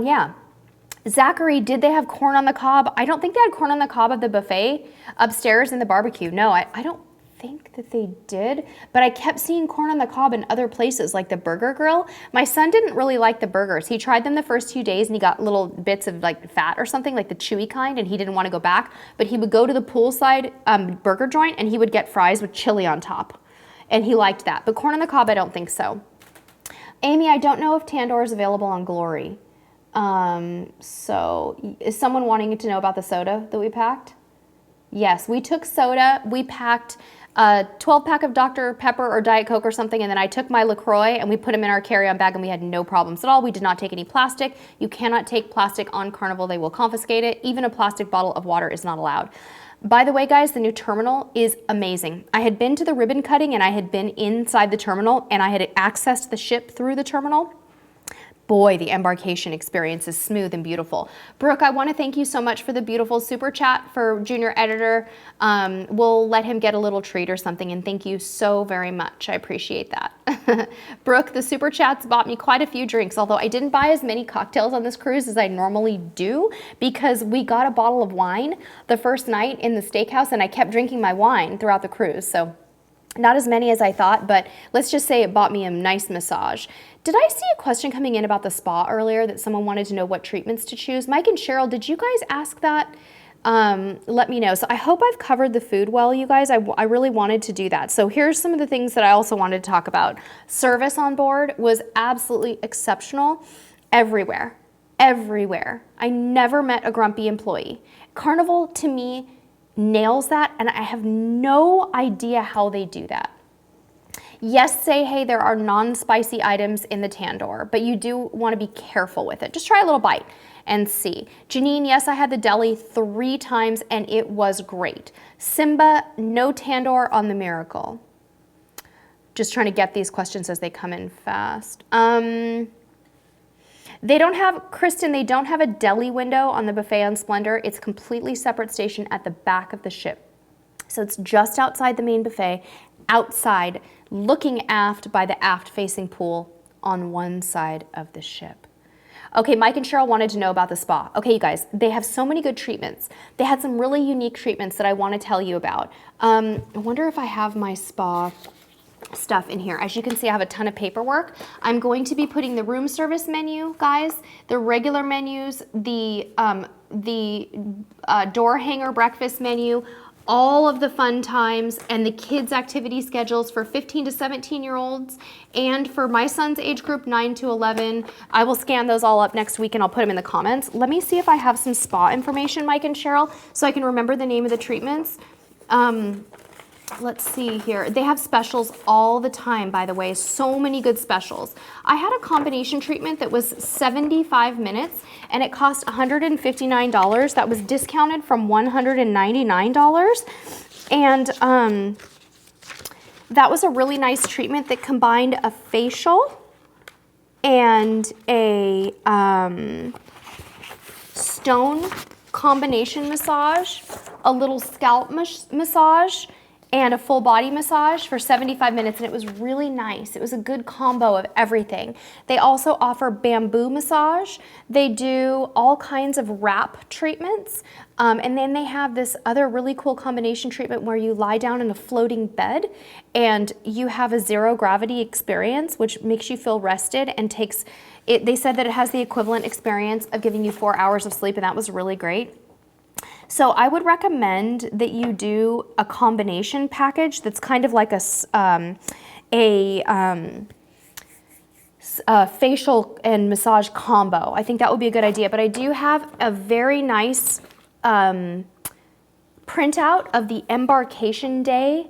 Yeah. Zachary, did they have corn on the cob? I don't think they had corn on the cob at the buffet upstairs in the barbecue. No, I don't think that they did, but I kept seeing corn on the cob in other places like the burger grill. My son didn't really like the burgers. He tried them the first 2 days and he got little bits of like fat or something, like the chewy kind, and he didn't want to go back, but he would go to the poolside burger joint and he would get fries with chili on top, and he liked that. But corn on the cob, I don't think so. Amy, I don't know if Tandoor is available on Glory. So is someone wanting to know about the soda that we packed? Yes, we took soda. We packed a 12-pack of Dr. Pepper or Diet Coke or something, and then I took my LaCroix and we put them in our carry-on bag, and we had no problems at all. We did not take any plastic. You cannot take plastic on Carnival. They will confiscate it. Even a plastic bottle of water is not allowed. By the way, guys, the new terminal is amazing. I had been to the ribbon cutting and I had been inside the terminal and I had accessed the ship through the terminal. Boy, the embarkation experience is smooth and beautiful. Brooke, I want to thank you so much for the beautiful super chat for Junior Editor. We'll let him get a little treat or something, and thank you so very much. I appreciate that. Brooke, the super chats bought me quite a few drinks, although I didn't buy as many cocktails on this cruise as I normally do because we got a bottle of wine the first night in the steakhouse and I kept drinking my wine throughout the cruise. So not as many as I thought, but let's just say it bought me a nice massage. Did I see a question coming in about the spa earlier that someone wanted to know what treatments to choose? Mike and Cheryl, did you guys ask that? Let me know. So I hope I've covered the food well, you guys. I really wanted to do that. So here's some of the things that I also wanted to talk about. Service on board was absolutely exceptional everywhere, everywhere. I never met a grumpy employee. Carnival, to me, nails that, and I have no idea how they do that. Yes, say, hey, there are non-spicy items in the Tandoor, but you do want to be careful with it. Just try a little bite and see. Janine, yes, I had the deli 3 times and it was great. Simba, no Tandoor on the Miracle. Just trying to get these questions as they come in fast. They don't have, Kristen, they don't have a deli window on the buffet on Splendor. It's a completely separate station at the back of the ship. So it's just outside the main buffet, outside, looking aft by the aft-facing pool on one side of the ship. Okay, Mike and Cheryl wanted to know about the spa. Okay, you guys, they have so many good treatments. They had some really unique treatments that I want to tell you about. I wonder if I have my spa stuff in here. As you can see, I have a ton of paperwork. I'm going to be putting the room service menu, guys, the regular menus, the door hanger breakfast menu, all of the fun times, and the kids' activity schedules for 15 to 17-year-olds, and for my son's age group, 9 to 11. I will scan those all up next week and I'll put them in the comments. Let me see if I have some spa information, Mike and Cheryl, so I can remember the name of the treatments. Let's see here. They have specials all the time, by the way. So many good specials. I had a combination treatment that was 75 minutes and it cost $159. That was discounted from $199. And that was a really nice treatment that combined a facial and a stone combination massage, a little scalp massage, and a full body massage for 75 minutes, and it was really nice. It was a good combo of everything. They also offer bamboo massage. They do all kinds of wrap treatments, and then they have this other really cool combination treatment where you lie down in a floating bed and you have a zero gravity experience, which makes you feel rested and takes it. They said that it has the equivalent experience of giving you 4 hours of sleep, and that was really great. So I would recommend that you do a combination package that's kind of like a facial and massage combo. I think that would be a good idea. But I do have a very nice printout of the Embarkation Day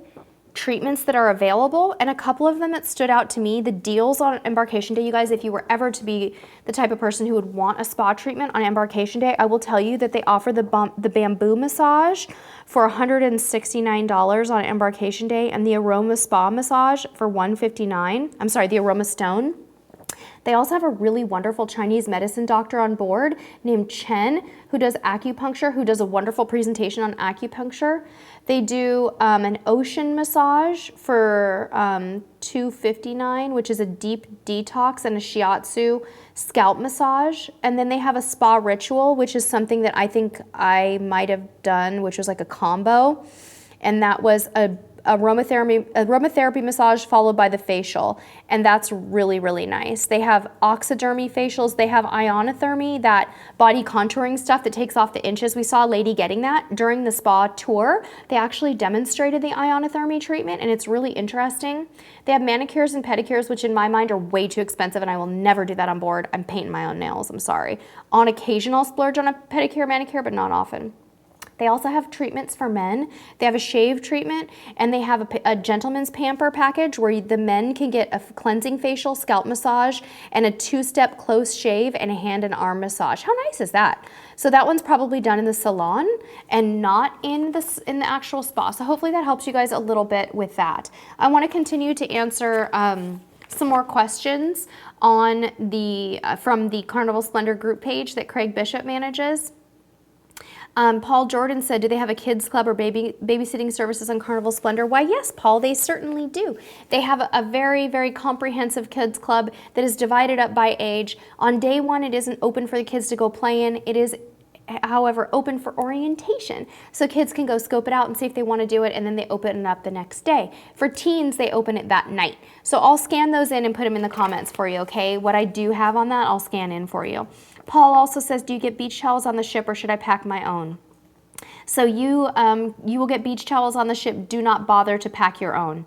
treatments that are available, and a couple of them that stood out to me. The deals on Embarkation Day, you guys, if you were ever to be the type of person who would want a spa treatment on Embarkation Day, I will tell you that they offer the bamboo massage for $169 on Embarkation Day, and the Aroma spa massage for $159. I'm sorry, the Aroma stone They also have a really wonderful Chinese medicine doctor on board named Chen, who does acupuncture, who does a wonderful presentation on acupuncture. They do an ocean massage for $259, which is a deep detox, and a Shiatsu scalp massage. And then they have a spa ritual, which is something that I think I might have done, which was like a combo. And that was a aromatherapy massage followed by the facial, and that's really, really nice. They have oxydermy facials. They have ionothermy, that body contouring stuff that takes off the inches. We saw a lady getting that during the spa tour. They actually demonstrated the ionothermy treatment, and it's really interesting. They have manicures and pedicures, which in my mind are way too expensive, and I will never do that on board. I'm painting my own nails, I'm sorry. On occasion, I'll splurge on a pedicure, manicure, but not often. They also have treatments for men. They have a shave treatment, and they have a gentleman's pamper package where the men can get a cleansing facial, scalp massage, and a 2-step close shave and a hand and arm massage. How nice is that? So that one's probably done in the salon and not in the actual spa. So hopefully that helps you guys a little bit with that. I want to continue to answer some more questions on from the Carnival Splendor group page that Craig Bishop manages. Paul Jordan said, do they have a kids club or babysitting services on Carnival Splendor? Why, yes, Paul, they certainly do. They have a very, very comprehensive kids club that is divided up by age. On day one, it isn't open for the kids to go play in. It is, however, open for orientation. So kids can go scope it out and see if they want to do it, and then they open it up the next day. For teens, they open it that night. So I'll scan those in and put them in the comments for you, okay? What I do have on that, I'll scan in for you. Paul also says, do you get beach towels on the ship, or should I pack my own? So you will get beach towels on the ship. Do not bother to pack your own.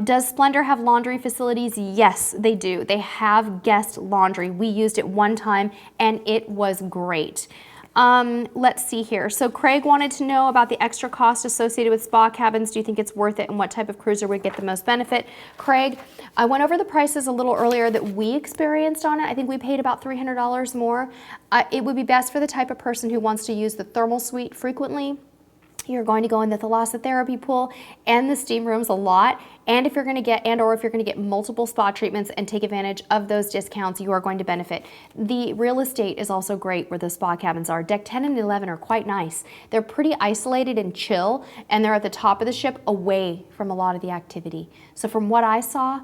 Does Splendor have laundry facilities? Yes, they do. They have guest laundry. We used it one time, and it was great. Let's see here. So Craig wanted to know about the extra cost associated with spa cabins. Do you think it's worth it, and what type of cruiser would get the most benefit? Craig, I went over the prices a little earlier that we experienced on it. I think we paid about $300 more. It would be best for the type of person who wants to use the thermal suite frequently. You're going to go in the thalassotherapy pool and the steam rooms a lot. And if you're going to get, or if you're going to get multiple spa treatments and take advantage of those discounts, you are going to benefit. The real estate is also great where the spa cabins are. Deck 10 and 11 are quite nice. They're pretty isolated and chill, and they're at the top of the ship away from a lot of the activity. So from what I saw,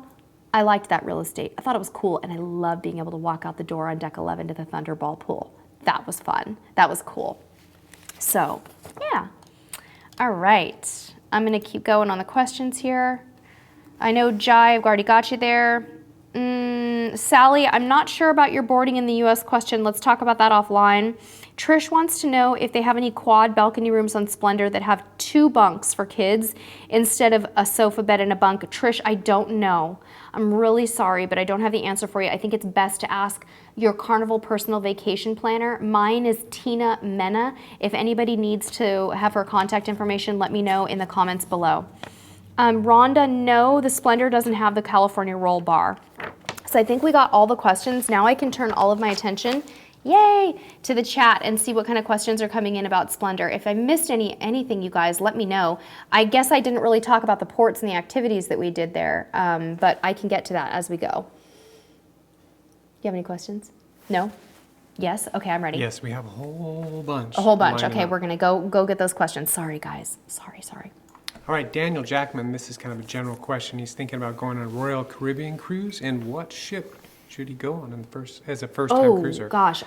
I liked that real estate. I thought it was cool, and I love being able to walk out the door on deck 11 to the Thunderball pool. That was fun. That was cool. So, yeah. All right, I'm gonna keep going on the questions here. I know Jai, I've already got you there. Sally, I'm not sure about your boarding in the US question. Let's talk about that offline. Trish wants to know if they have any quad balcony rooms on Splendor that have 2 bunks for kids instead of a sofa bed and a bunk. Trish, I don't know. I'm really sorry, but I don't have the answer for you. I think it's best to ask your Carnival personal vacation planner. Mine is Tina Mena. If anybody needs to have her contact information, let me know in the comments below. Rhonda, no, the Splendor doesn't have the California roll bar. So I think we got all the questions. Now I can turn all of my attention, yay, to the chat and see what kind of questions are coming in about Splendor. If I missed anything, you guys, let me know. I guess I didn't really talk about the ports and the activities that we did there, but I can get to that as we go. You have any questions? No? Yes? Okay, I'm ready. Yes, we have a whole bunch. A whole bunch. Okay, we're going to go get those questions. Sorry, guys. Sorry. All right, Daniel Jackman, this is kind of a general question. He's thinking about going on a Royal Caribbean cruise, and what ship should he go on as a first-time cruiser? Oh, gosh.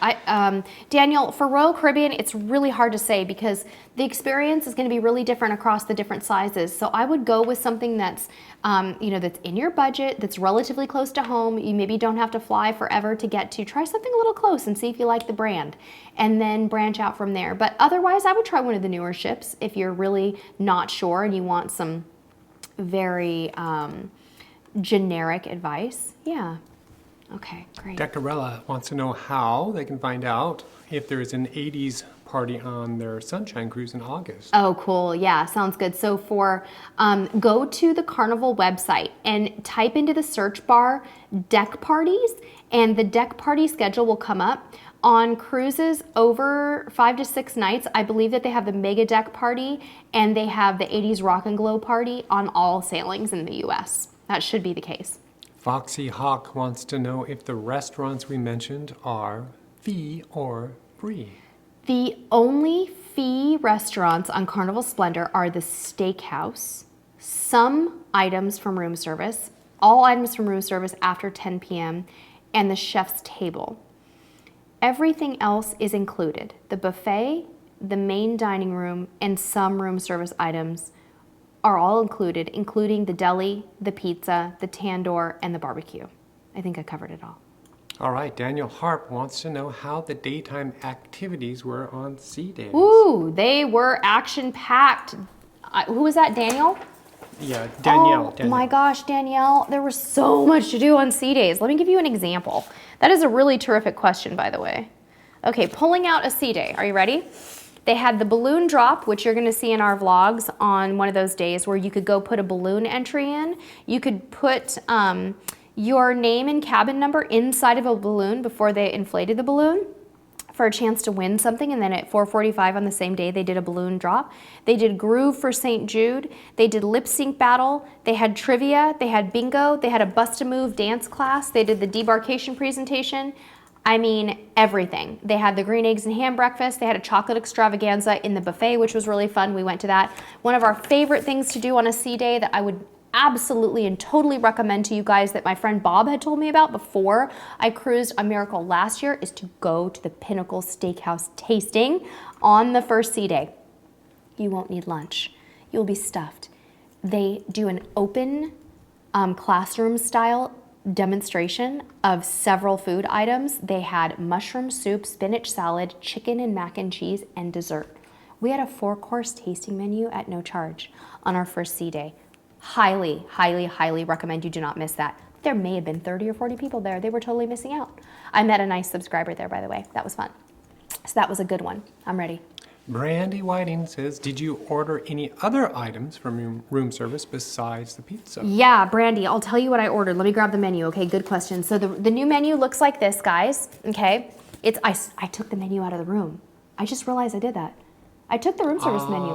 Daniel, for Royal Caribbean, it's really hard to say because the experience is going to be really different across the different sizes. So I would go with something that's, that's in your budget, that's relatively close to home. You maybe don't have to fly forever to get to. Try something a little close and see if you like the brand, and then branch out from there. But otherwise, I would try one of the newer ships if you're really not sure and you want some very generic advice. Yeah. Okay, great. Deckarella wants to know how they can find out if there is an 80s party on their Sunshine Cruise in August. Oh, cool. Yeah, sounds good. So go to the Carnival website and type into the search bar deck parties, and the deck party schedule will come up. On cruises over 5 to 6 nights, I believe that they have the mega deck party and they have the 80s rock and glow party on all sailings in the US. That should be the case. Foxy Hawk wants to know if the restaurants we mentioned are fee or free. The only fee restaurants on Carnival Splendor are the Steakhouse, some items from room service, all items from room service after 10 p.m., and the chef's table. Everything else is included. The buffet, the main dining room, and some room service items are all included, including the deli, the pizza, the tandoor, and the barbecue. I think I covered it all. All right, Daniel Harp wants to know how the daytime activities were on Sea Days. Ooh, they were action-packed. Who was that, Daniel? Yeah, Danielle. Oh my gosh, Danielle, there was so much to do on Sea Days. Let me give you an example. That is a really terrific question, by the way. Okay, pulling out a Sea Day. Are you ready? They had the balloon drop, which you're gonna see in our vlogs on one of those days where you could go put a balloon entry in. You could put your name and cabin number inside of a balloon before they inflated the balloon for a chance to win something, and then at 4:45 on the same day they did a balloon drop. They did Groove for St. Jude, they did lip sync battle, they had trivia, they had bingo, they had a Bust a Move dance class, they did the debarkation presentation. I mean, everything. They had the green eggs and ham breakfast, they had a chocolate extravaganza in the buffet, which was really fun. We went to that. One of our favorite things to do on a Sea Day that I would absolutely and totally recommend to you guys that my friend Bob had told me about before I cruised a Miracle last year is to go to the Pinnacle Steakhouse tasting on the first Sea Day. You won't need lunch. You'll be stuffed. They do an open classroom style demonstration of several food items. They had mushroom soup, spinach salad, chicken and mac and cheese, and dessert. We had a 4-course tasting menu at no charge on our first Sea Day. Highly, highly, highly recommend you do not miss that. There may have been 30 or 40 people there. They were totally missing out. I met a nice subscriber there, by the way. That was fun. So that was a good one. I'm ready. Brandy Whiting says, did you order any other items from room service besides the pizza? Yeah, Brandy, I'll tell you what I ordered. Let me grab the menu, okay? Good question. So the new menu looks like this, guys, okay? I took the menu out of the room. I just realized I did that. I took the room service menu.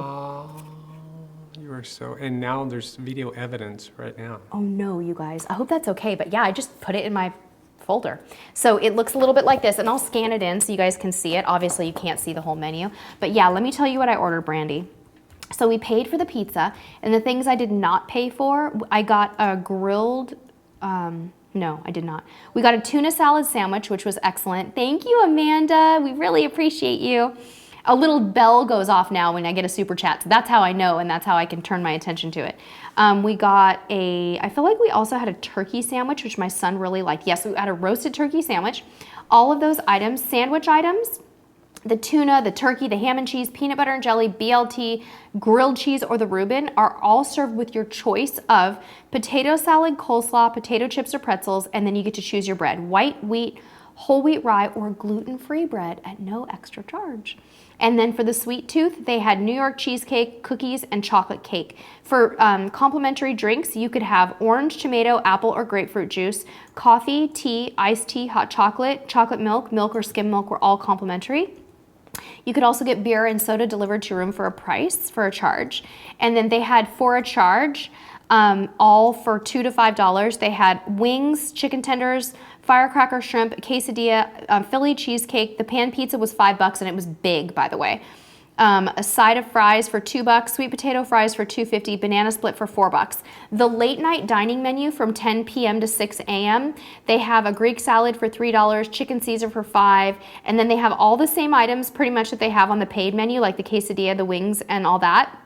You are so, and now there's video evidence right now. Oh no, you guys. I hope that's okay, but yeah, I just put it in my folder. So it looks a little bit like this, and I'll scan it in so you guys can see it. Obviously, you can't see the whole menu, but yeah, let me tell you what I ordered, Brandy. So we paid for the pizza, and the things I did not pay for, I got a grilled, no, I did not. We got a tuna salad sandwich, which was excellent. Thank you, Amanda. We really appreciate you. A little bell goes off now when I get a super chat, so that's how I know, and that's how I can turn my attention to it. We got I feel like we also had a turkey sandwich, which my son really liked. Yes, we had a roasted turkey sandwich. All of those items, sandwich items, the tuna, the turkey, the ham and cheese, peanut butter and jelly, BLT, grilled cheese, or the Reuben are all served with your choice of potato salad, coleslaw, potato chips, or pretzels, and then you get to choose your bread, white wheat, whole wheat rye, or gluten-free bread at no extra charge. And then for the sweet tooth, they had New York cheesecake, cookies, and chocolate cake. For complimentary drinks, you could have orange, tomato, apple, or grapefruit juice, coffee, tea, iced tea, hot chocolate, chocolate milk, milk or skim milk were all complimentary. You could also get beer and soda delivered to your room for a charge. And then they had for a charge, all for $2 to $5. They had wings, chicken tenders, firecracker shrimp, quesadilla, Philly cheesecake. The pan pizza was $5 and it was big, by the way. A side of fries for $2, sweet potato fries for $2.50, banana split for $4. The late night dining menu from 10 p.m. to 6 a.m., they have a Greek salad for $3, chicken Caesar for $5, and then they have all the same items pretty much that they have on the paid menu, like the quesadilla, the wings, and all that.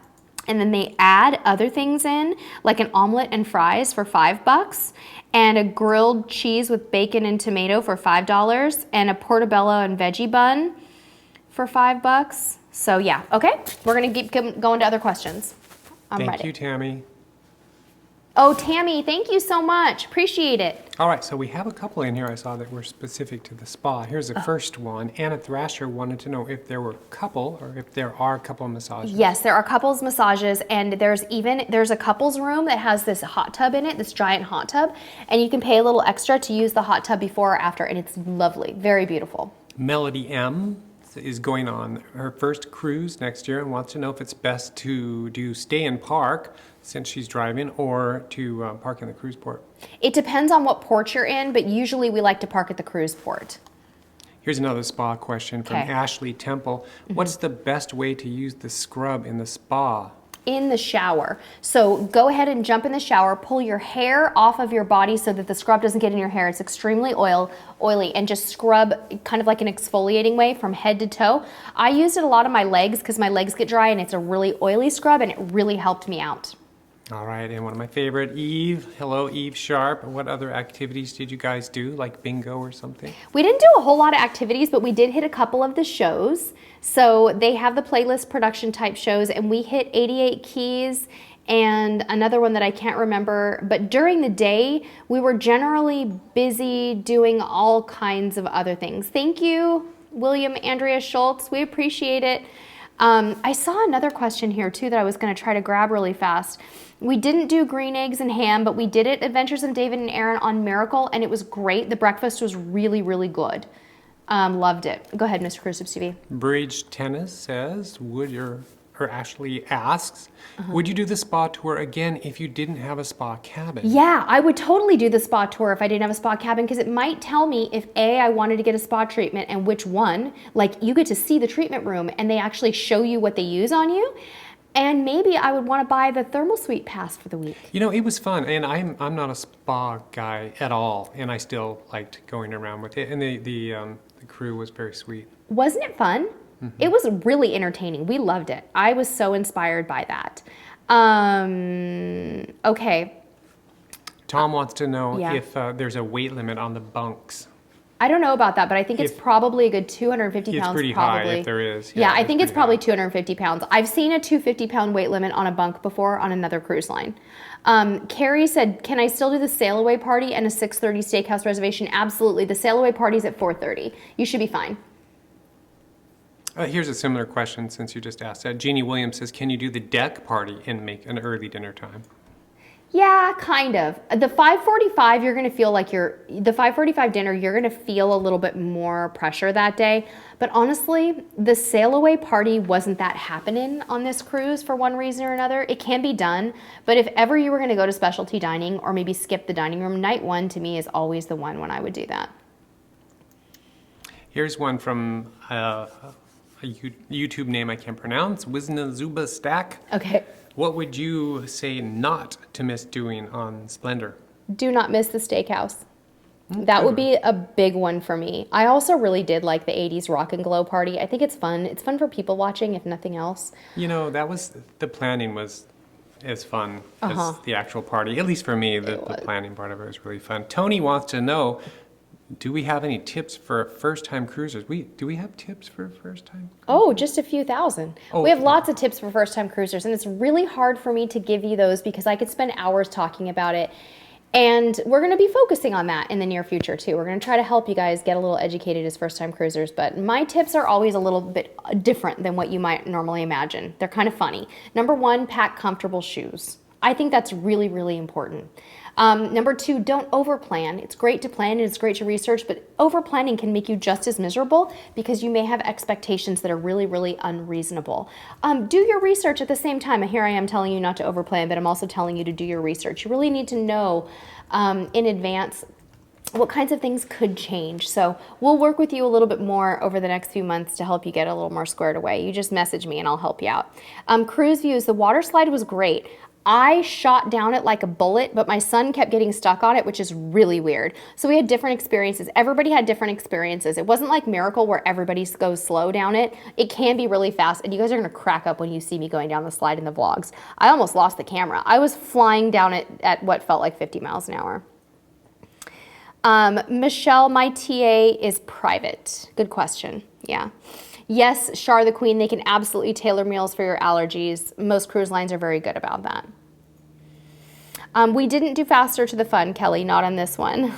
And then they add other things in, like an omelet and fries for $5, and a grilled cheese with bacon and tomato for $5, and a portobello and veggie bun for $5. So yeah, okay, we're gonna keep going to other questions. I'm ready. Thank you, Tammy. Oh, Tammy, thank you so much. Appreciate it. All right, so we have a couple in here I saw that were specific to the spa. Here's the first one. Anna Thrasher wanted to know if there were couple or if there are couple massages. Yes, there are couples massages, and there's a couples room that has this hot tub in it, this giant hot tub, and you can pay a little extra to use the hot tub before or after, and it's lovely, very beautiful. Melody M is going on her first cruise next year and wants to know if it's best to do stay and park since she's driving or to park in the cruise port. It depends on what port you're in, but usually we like to park at the cruise port. Here's another spa question from Ashley Temple. What's the best way to use the scrub in the spa? In the shower. So go ahead and jump in the shower, pull your hair off of your body so that the scrub doesn't get in your hair. It's extremely oily, and just scrub kind of like an exfoliating way from head to toe. I used it a lot on my legs because my legs get dry and it's a really oily scrub, and it really helped me out. All right, and one of my favorite, Eve. Hello, Eve Sharp. What other activities did you guys do, like bingo or something? We didn't do a whole lot of activities, but we did hit a couple of the shows. So they have the playlist production type shows, and we hit 88 Keys and another one that I can't remember. But during the day, we were generally busy doing all kinds of other things. Thank you, William Andrea Schultz. We appreciate it. I saw another question here too that I was going to try to grab really fast. We didn't do green eggs and ham, but we did it Adventures of David and Aaron on Miracle, and it was great. The breakfast was really, really good. Loved it. Go ahead, Mr. Cruise TV. Bridge Tennis says, Ashley asks, would you do the spa tour again if you didn't have a spa cabin? Yeah, I would totally do the spa tour if I didn't have a spa cabin, because it might tell me if A, I wanted to get a spa treatment and which one. Like, you get to see the treatment room and they actually show you what they use on you. And maybe I would want to buy the thermal suite pass for the week. You know, it was fun, and I'm not a spa guy at all, and I still liked going around with it. And the crew was very sweet. Wasn't it fun? It was really entertaining. We loved it. I was so inspired by that. Okay. Tom wants to know if there's a weight limit on the bunks. I don't know about that, but I think it's probably a good 250 pounds. It's pretty probably. high if there is. Yeah, I think it's probably 250 pounds. I've seen a 250-pound weight limit on a bunk before on another cruise line. Carrie said, can I still do the sail away party and a 6:30 steakhouse reservation? Absolutely. The sail away party's at 4:30. You should be fine. Here's a similar question since you just asked that. Jeannie Williams says, can you do the deck party and make an early dinner time? Yeah, kind of. The 5:45, you're going to feel like the 5:45 dinner, you're going to feel a little bit more pressure that day. But honestly, the sail away party wasn't that happening on this cruise for one reason or another. It can be done, but if ever you were going to go to specialty dining or maybe skip the dining room, night one to me is always the one when I would do that. Here's one from a YouTube name I can't pronounce, Wisnazuba Stack. Okay. What would you say not to miss doing on Splendor? Do not miss the Steakhouse. That would be a big one for me. I also really did like the 80s rock and glow party. I think it's fun. It's fun for people watching, if nothing else. You know, the planning was as fun as the actual party. At least for me, the planning part of it was really fun. Tony wants to know, do we have any tips for first-time cruisers? Do we have tips for first-time cruisers? Oh, just a few thousand. We have lots of tips for first-time cruisers, and it's really hard for me to give you those because I could spend hours talking about it. And we're going to be focusing on that in the near future, too. We're going to try to help you guys get a little educated as first-time cruisers, but my tips are always a little bit different than what you might normally imagine. They're kind of funny. Number one, pack comfortable shoes. I think that's really, really important. Number two, don't overplan. It's great to plan and it's great to research, but over-planning can make you just as miserable because you may have expectations that are really, really unreasonable. Do your research at the same time. Here I am telling you not to overplan, but I'm also telling you to do your research. You really need to know in advance what kinds of things could change. So we'll work with you a little bit more over the next few months to help you get a little more squared away. You just message me and I'll help you out. Cruise views, the water slide was great. I shot down it like a bullet, but my son kept getting stuck on it, which is really weird. So we had different experiences. Everybody had different experiences. It wasn't like Miracle where everybody goes slow down it. It can be really fast, and you guys are gonna crack up when you see me going down the slide in the vlogs. I almost lost the camera. I was flying down it at what felt like 50 miles an hour. Michelle, my TA is private. Good question, yeah. Yes, Char the Queen, they can absolutely tailor meals for your allergies. Most cruise lines are very good about that. We didn't do faster to the fun, Kelly, not on this one.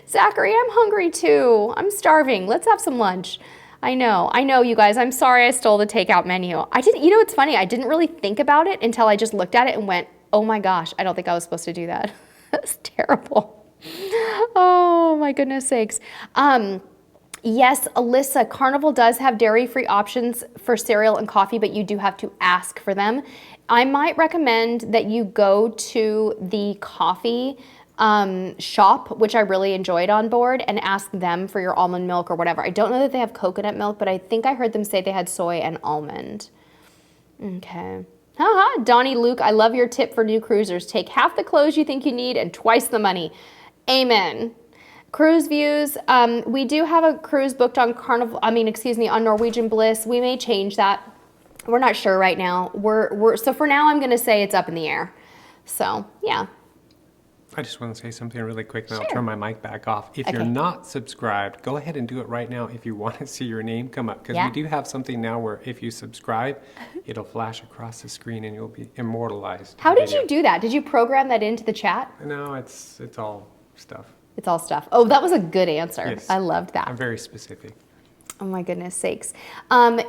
Zachary, I'm hungry too. I'm starving. Let's have some lunch. I know, you guys. I'm sorry I stole the takeout menu. You know, it's funny. I didn't really think about it until I just looked at it and went, oh my gosh, I don't think I was supposed to do that. That's terrible. Oh my goodness sakes. Yes, Alyssa, Carnival does have dairy-free options for cereal and coffee, but you do have to ask for them. I might recommend that you go to the coffee shop, which I really enjoyed on board, and ask them for your almond milk or whatever. I don't know that they have coconut milk, but I think I heard them say they had soy and almond. Okay. Haha, Donnie Luke, I love your tip for new cruisers. Take half the clothes you think you need and twice the money. Amen. Cruise views. We do have a cruise booked on on Norwegian Bliss. We may change that. We're not sure right now. So for now, I'm going to say it's up in the air. So yeah. I just want to say something really quick, and Sure. I'll turn my mic back off. If you're not subscribed, go ahead and do it right now if you want to see your name come up. Because we do have something now where if you subscribe, it'll flash across the screen and you'll be immortalized. How did you do that? Did you program that into the chat? No, it's all stuff. It's all stuff. Oh, that was a good answer. Yes. I loved that. I'm very specific. Oh my goodness sakes.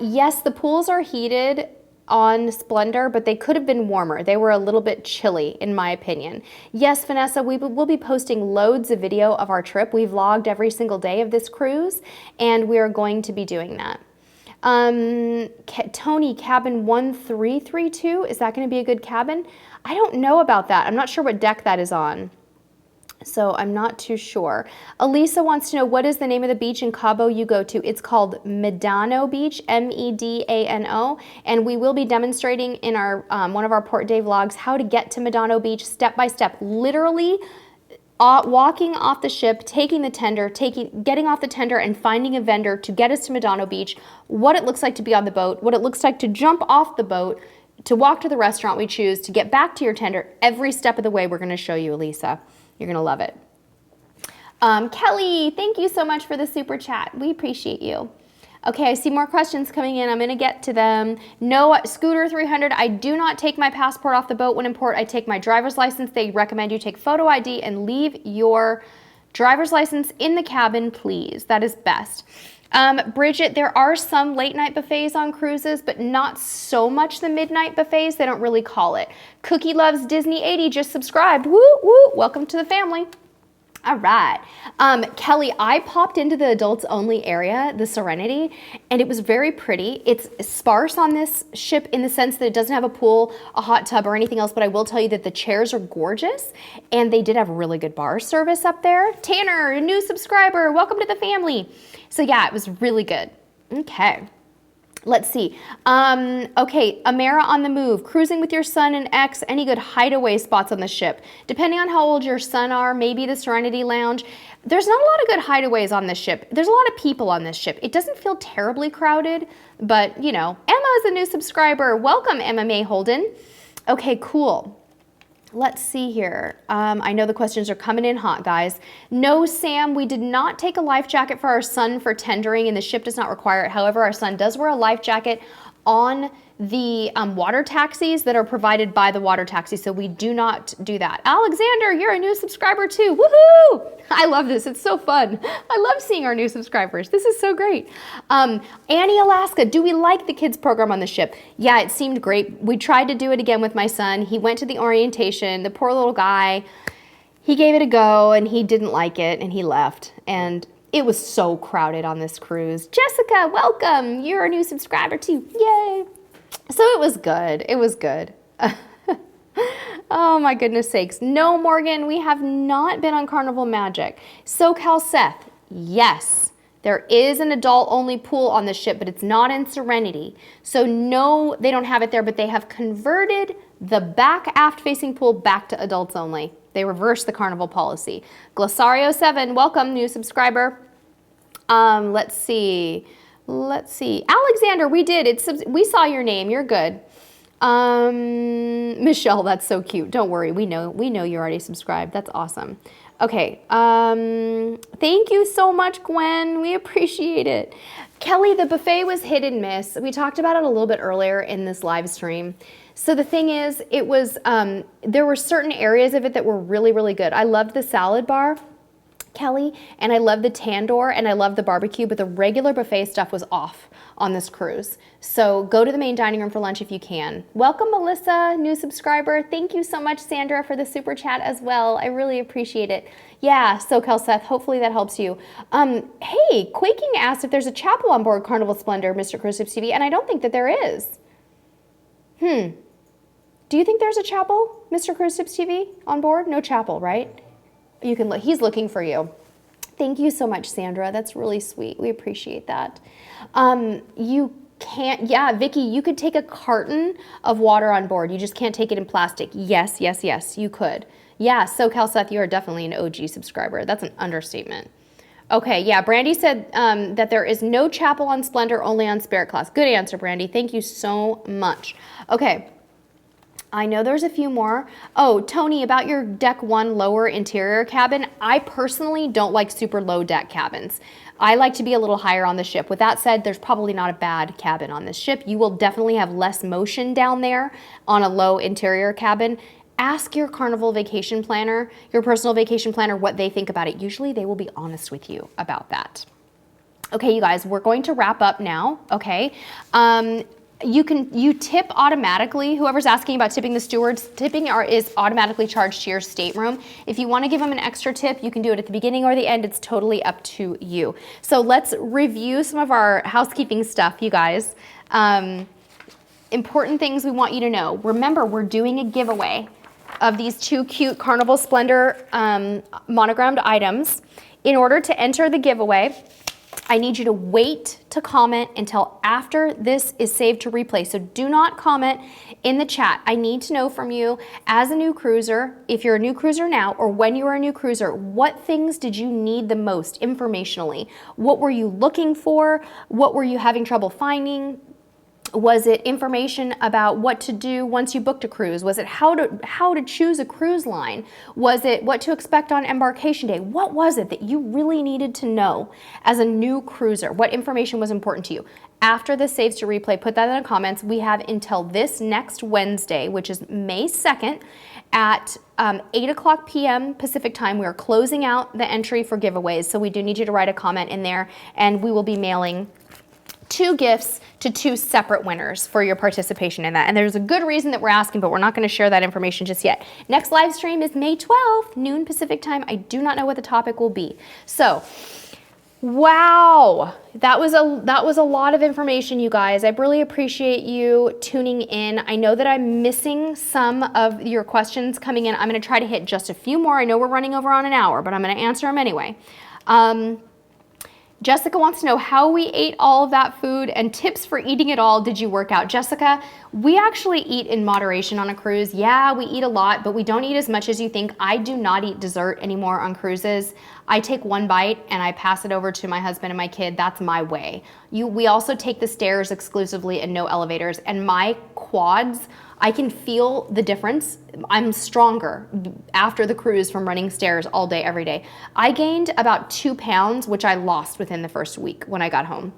Yes, the pools are heated on Splendor, but they could have been warmer. They were a little bit chilly, in my opinion. Yes, Vanessa, we'll be posting loads of video of our trip. We vlogged every single day of this cruise, and we are going to be doing that. Tony, cabin 1332, is that going to be a good cabin? I don't know about that. I'm not sure what deck that is on. So I'm not too sure. Elisa wants to know, what is the name of the beach in Cabo you go to? It's called Medano Beach, Medano, and we will be demonstrating in our one of our Port Day vlogs how to get to Medano Beach step by step, literally walking off the ship, taking the tender, getting off the tender and finding a vendor to get us to Medano Beach, what it looks like to be on the boat, what it looks like to jump off the boat, to walk to the restaurant we choose, to get back to your tender. Every step of the way we're going to show you, Elisa. You're going to love it. Kelly, thank you so much for the super chat. We appreciate you. Okay, I see more questions coming in. I'm going to get to them. No, Scooter 300, I do not take my passport off the boat when in port. I take my driver's license. They recommend you take photo ID and leave your driver's license in the cabin, please. That is best. Bridget, there are some late night buffets on cruises, but not so much the midnight buffets. They don't really call it. Cookie Loves Disney 80 just subscribed. Woo, woo. Welcome to the family. All right. Kelly, I popped into the adults only area, the Serenity, and it was very pretty. It's sparse on this ship in the sense that it doesn't have a pool, a hot tub, or anything else, but I will tell you that the chairs are gorgeous, and they did have really good bar service up there. Tanner, a new subscriber, welcome to the family. So yeah, it was really good. Okay. Let's see. Okay, Amara on the move. Cruising with your son and ex. Any good hideaway spots on the ship? Depending on how old your son are, maybe the Serenity Lounge. There's not a lot of good hideaways on this ship. There's a lot of people on this ship. It doesn't feel terribly crowded, but you know, Emma is a new subscriber. Welcome, Emma May Holden. Okay, cool. Let's see here. I know the questions are coming in hot, guys. No, Sam, we did not take a life jacket for our son for tendering, and the ship does not require it. However, our son does wear a life jacket on the water taxis that are provided by the water taxi, so we do not do that. Alexander, you're a new subscriber too. Woohoo! I love this. It's so fun. I love seeing our new subscribers. This is so great. Annie Alaska, do we like the kids program on the ship? Yeah, it seemed great. We tried to do it again with my son. He went to the orientation. The poor little guy, he gave it a go and he didn't like it and he left. And it was so crowded on this cruise. Jessica, welcome. You're a new subscriber too. Yay. So it was good. It was good. Oh my goodness sakes. No, Morgan, we have not been on Carnival Magic. SoCal Seth, yes. There is an adult-only pool on the ship, but it's not in Serenity. So no, they don't have it there, but they have converted the back aft-facing pool back to adults only. They reversed the Carnival policy. Glossario 7, welcome, new subscriber. Let's see. Alexander, we did. We saw your name. You're good. Michelle, that's so cute. Don't worry. We know you're already subscribed. That's awesome. Okay. Thank you so much, Gwen. We appreciate it. Kelly, the buffet was hit and miss. We talked about it a little bit earlier in this live stream. So the thing is, it was, there were certain areas of it that were really, really good. I loved the salad bar. Kelly, and I love the tandoor and I love the barbecue, but the regular buffet stuff was off on this cruise. So go to the main dining room for lunch if you can. Welcome, Melissa, new subscriber. Thank you so much, Sandra, for the super chat as well. I really appreciate it. Yeah, SoCal Seth, hopefully that helps you. Hey, Quaking asked if there's a chapel on board Carnival Splendor, Mr. Cruise Tips TV, and I don't think that there is. Do you think there's a chapel, Mr. Cruise Tips TV, on board? No chapel, right? You can look. He's looking for you. Thank you so much, Sandra. That's really sweet. We appreciate that. You can't, yeah, Vicky, you could take a carton of water on board. You just can't take it in plastic. Yes, yes, yes, you could. Yeah, SoCal Seth, you are definitely an OG subscriber. That's an understatement. Okay, yeah, Brandy said that there is no chapel on Splendor, only on Spirit Class. Good answer, Brandy. Thank you so much. Okay. I know there's a few more. Oh, Tony, about your deck 1 lower interior cabin, I personally don't like super low deck cabins. I like to be a little higher on the ship. With that said, there's probably not a bad cabin on this ship. You will definitely have less motion down there on a low interior cabin. Ask your Carnival vacation planner, your personal vacation planner, what they think about it. Usually they will be honest with you about that. Okay, you guys, we're going to wrap up now, okay? You tip automatically. Whoever's asking about tipping the stewards, tipping is automatically charged to your stateroom. If you want to give them an extra tip, you can do it at the beginning or the end. It's totally up to you. So let's review some of our housekeeping stuff, you guys. Important things we want you to know. Remember, we're doing a giveaway of these 2 cute Carnival Splendor monogrammed items. In order to enter the giveaway, I need you to wait to comment until after this is saved to replay. So do not comment in the chat. I need to know from you as a new cruiser, if you're a new cruiser now or when you were a new cruiser, what things did you need the most informationally? What were you looking for? What were you having trouble finding? Was it information about what to do once you booked a cruise? Was it how to choose a cruise line? Was it what to expect on embarkation day? What was it that you really needed to know as a new cruiser? What information was important to you? After this saves to replay, put that in the comments. We have until this next Wednesday, which is May 2nd, at 8:00 p.m. Pacific time. We are closing out the entry for giveaways, so we do need you to write a comment in there, and we will be mailing 2 gifts to 2 separate winners for your participation in that. And there's a good reason that we're asking, but we're not going to share that information just yet. Next live stream is May 12th, noon Pacific time. I do not know what the topic will be. So, wow, that was a lot of information, you guys. I really appreciate you tuning in. I know that I'm missing some of your questions coming in. I'm going to try to hit just a few more. I know we're running over on an hour, but I'm going to answer them anyway. Jessica wants to know how we ate all of that food and tips for eating it all. Did you work out? Jessica, we actually eat in moderation on a cruise. Yeah, we eat a lot, but we don't eat as much as you think. I do not eat dessert anymore on cruises. I take 1 bite and I pass it over to my husband and my kid. That's my way. We also take the stairs exclusively and no elevators. And my quads, I can feel the difference. I'm stronger after the cruise from running stairs all day, every day. I gained about 2 pounds, which I lost within the first week when I got home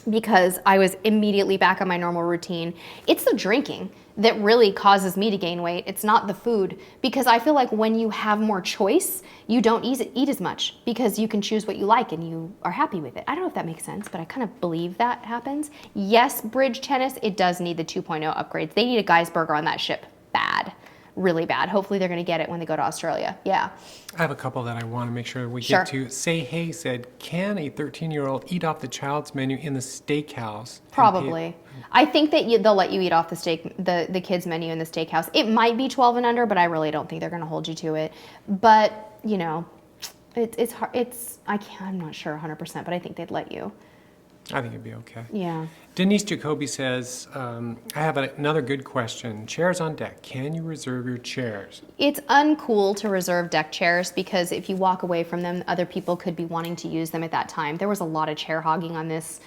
because I was immediately back on my normal routine. It's the drinking that really causes me to gain weight. It's not the food, because I feel like when you have more choice, you don't eat as much because you can choose what you like and you are happy with it. I don't know if that makes sense, but I kind of believe that happens. Yes, Bridge Tennis, it does need the 2.0 upgrades. They need a guy's burger on that ship bad, really bad. Hopefully they're going to get it when they go to Australia. Yeah. I have a couple that I want to make sure we get to. Say Hey said, can a 13-year-old eat off the child's menu in the steakhouse? Probably. I think that they'll let you eat off the kids menu in the steakhouse. It might be 12 and under, but I really don't think they're going to hold you to it. But, you know, it's hard. I'm not sure 100%, but I think they'd let you. I think it'd be okay. Yeah. Denise Jacoby says, I have another good question. Chairs on deck. Can you reserve your chairs? It's uncool to reserve deck chairs because if you walk away from them, other people could be wanting to use them at that time. There was a lot of chair hogging on this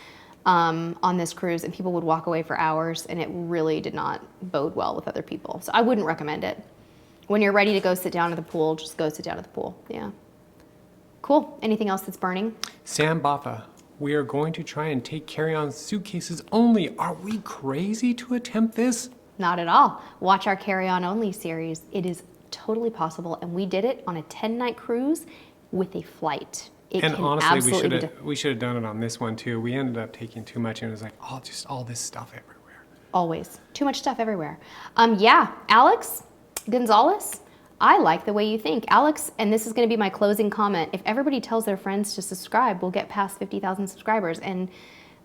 cruise, and people would walk away for hours, and it really did not bode well with other people. So I wouldn't recommend it. When you're ready to go sit down at the pool, just go sit down at the pool. Yeah. Cool. Anything else that's burning? Sam Baffa. We are going to try and take carry-on suitcases only. Are we crazy to attempt this? Not at all. Watch our carry-on only series. It is totally possible, and we did it on a 10-night cruise with a flight. It And can honestly, absolutely we should have done it on this one too. We ended up taking too much, and it was like, oh, just all this stuff everywhere. Always. Too much stuff everywhere. Yeah, Alex Gonzalez, I like the way you think. Alex, and this is going to be my closing comment. If everybody tells their friends to subscribe, we'll get past 50,000 subscribers. And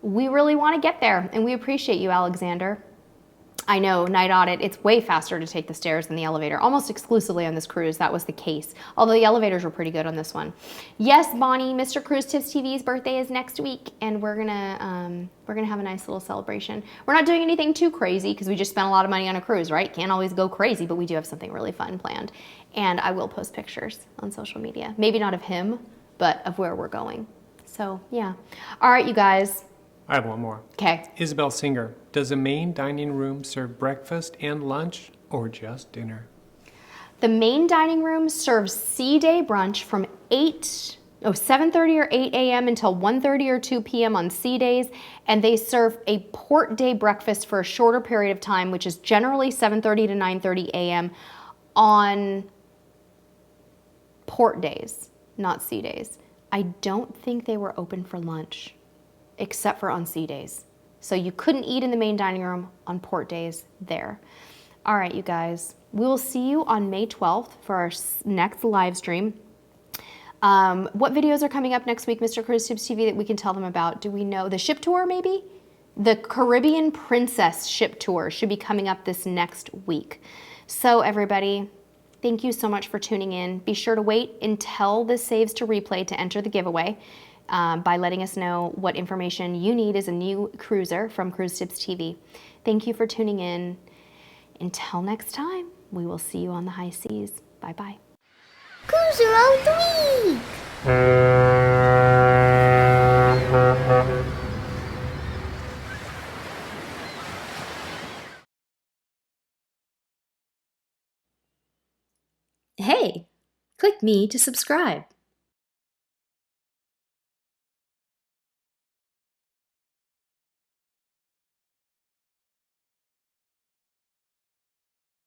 we really want to get there. And we appreciate you, Alexander. I know, Night Audit, it's way faster to take the stairs than the elevator. Almost exclusively on this cruise, that was the case. Although the elevators were pretty good on this one. Yes, Bonnie, Mr. Cruise Tips TV's birthday is next week, and we're gonna have a nice little celebration. We're not doing anything too crazy because we just spent a lot of money on a cruise, right? Can't always go crazy, but we do have something really fun planned. And I will post pictures on social media. Maybe not of him, but of where we're going. So yeah. All right, you guys. I have one more. Okay. Isabel Singer, does a main dining room serve breakfast and lunch or just dinner? The main dining room serves sea day brunch from 7:30 or 8 a.m. until 1:30 or 2 p.m. on sea days, and they serve a port day breakfast for a shorter period of time, which is generally 7:30 to 9:30 a.m. on port days, not sea days. I don't think they were open for lunch, except for on sea days. So you couldn't eat in the main dining room on port days there. All right, you guys, we will see you on May 12th for our next live stream. What videos are coming up next week, Mr. Cruise Tips TV, that we can tell them about? Do we know? The ship tour, maybe? The Caribbean Princess ship tour should be coming up this next week. So everybody, thank you so much for tuning in. Be sure to wait until this saves to replay to enter the giveaway. By letting us know what information you need as a new cruiser from Cruise Tips TV. Thank you for tuning in. Until next time, we will see you on the high seas. Bye-bye. Cruiser of the Week! Hey, click me to subscribe.